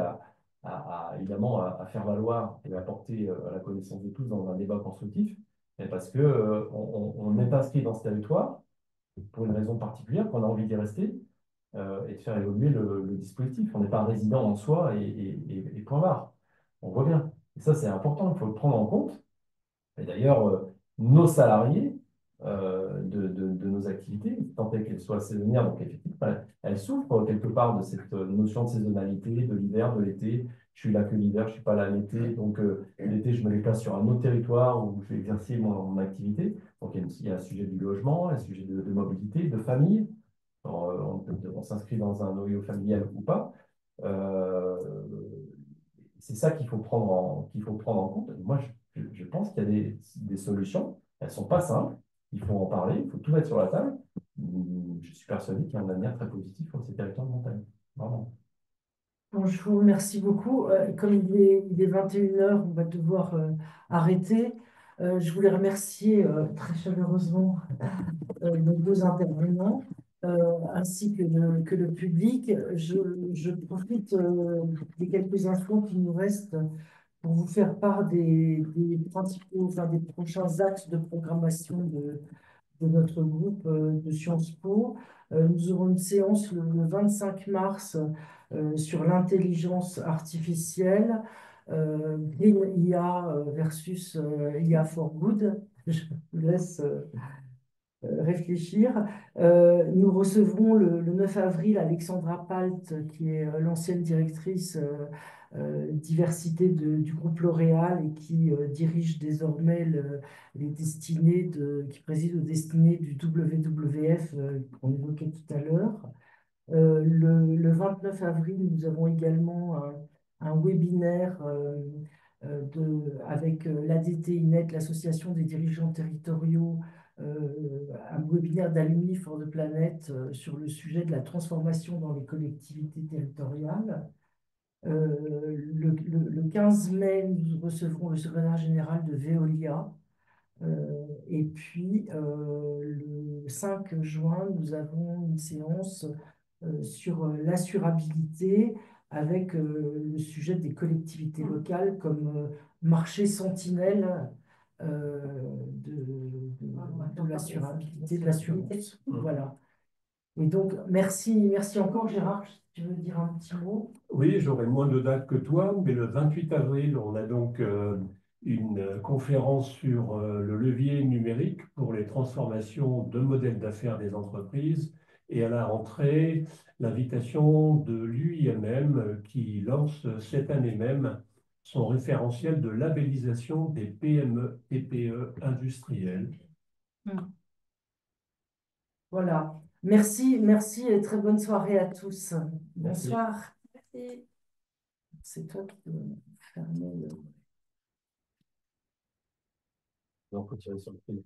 évidemment à faire valoir et à porter à la connaissance de tous dans un débat constructif, mais parce que on est inscrit dans ce territoire pour une raison particulière, qu'on a envie d'y rester et de faire évoluer le dispositif. On n'est pas résident en soi et point barre. On voit bien. Et ça, c'est important, il faut le prendre en compte. Et d'ailleurs, nos salariés de nos activités, tant qu'elles soient saisonnières, donc effectivement, elles souffrent quelque part de cette notion de saisonnalité, de l'hiver, de l'été. Je suis là que l'hiver, je ne suis pas là l'été. Donc l'été, je me déplace sur un autre territoire où je vais exercer mon activité. Donc il y a un sujet du logement, un sujet de mobilité, de famille. On s'inscrit dans un noyau familial ou pas. Euh, c'est ça qu'il faut prendre en compte. Moi, je pense qu'il y a des solutions. Elles ne sont pas simples. Il faut en parler. Il faut tout mettre sur la table. Je suis persuadé qu'il y a un avenir très positif pour ces territoires de montagne. Vraiment. Bon, je vous remercie beaucoup. Comme il est 21 h, on va devoir arrêter. Je voulais remercier très chaleureusement nos deux intervenants, ainsi que le public. Je profite des quelques instants qui nous restent pour vous faire part des principaux, enfin, des prochains axes de programmation de notre groupe de Sciences Po. Nous aurons une séance le 25 mars sur l'intelligence artificielle, Green IA versus IA for Good. Je vous laisse réfléchir. Nous recevrons le 9 avril Alexandra Palt, qui est l'ancienne directrice diversité du groupe L'Oréal et qui dirige désormais les destinées qui préside aux destinées du WWF qu'on évoquait tout à l'heure. Le 29 avril, nous avons également un webinaire avec l'ADT INET, l'Association des dirigeants territoriaux, un webinaire d'Alumni for the Planet sur le sujet de la transformation dans les collectivités territoriales. Le 15 mai, nous recevrons le secrétaire général de Veolia. Et puis, le 5 juin, nous avons une séance sur l'assurabilité avec le sujet des collectivités locales comme marché sentinelle de l'assurabilité, de l'assurance. Voilà. Et donc, merci encore, Gérard. Tu veux dire un petit mot? Oui, j'aurai moins de dates que toi, mais le 28 avril, on a donc une conférence sur le levier numérique pour les transformations de modèles d'affaires des entreprises. Et à la rentrée, l'invitation de l'UIMM qui lance cette année même son référentiel de labellisation des PME et TPE industrielles. Voilà. Merci et très bonne soirée à tous. Merci. Bonsoir. Merci. C'est toi qui dois fermer le... Donc, on peut tirer sur le fil.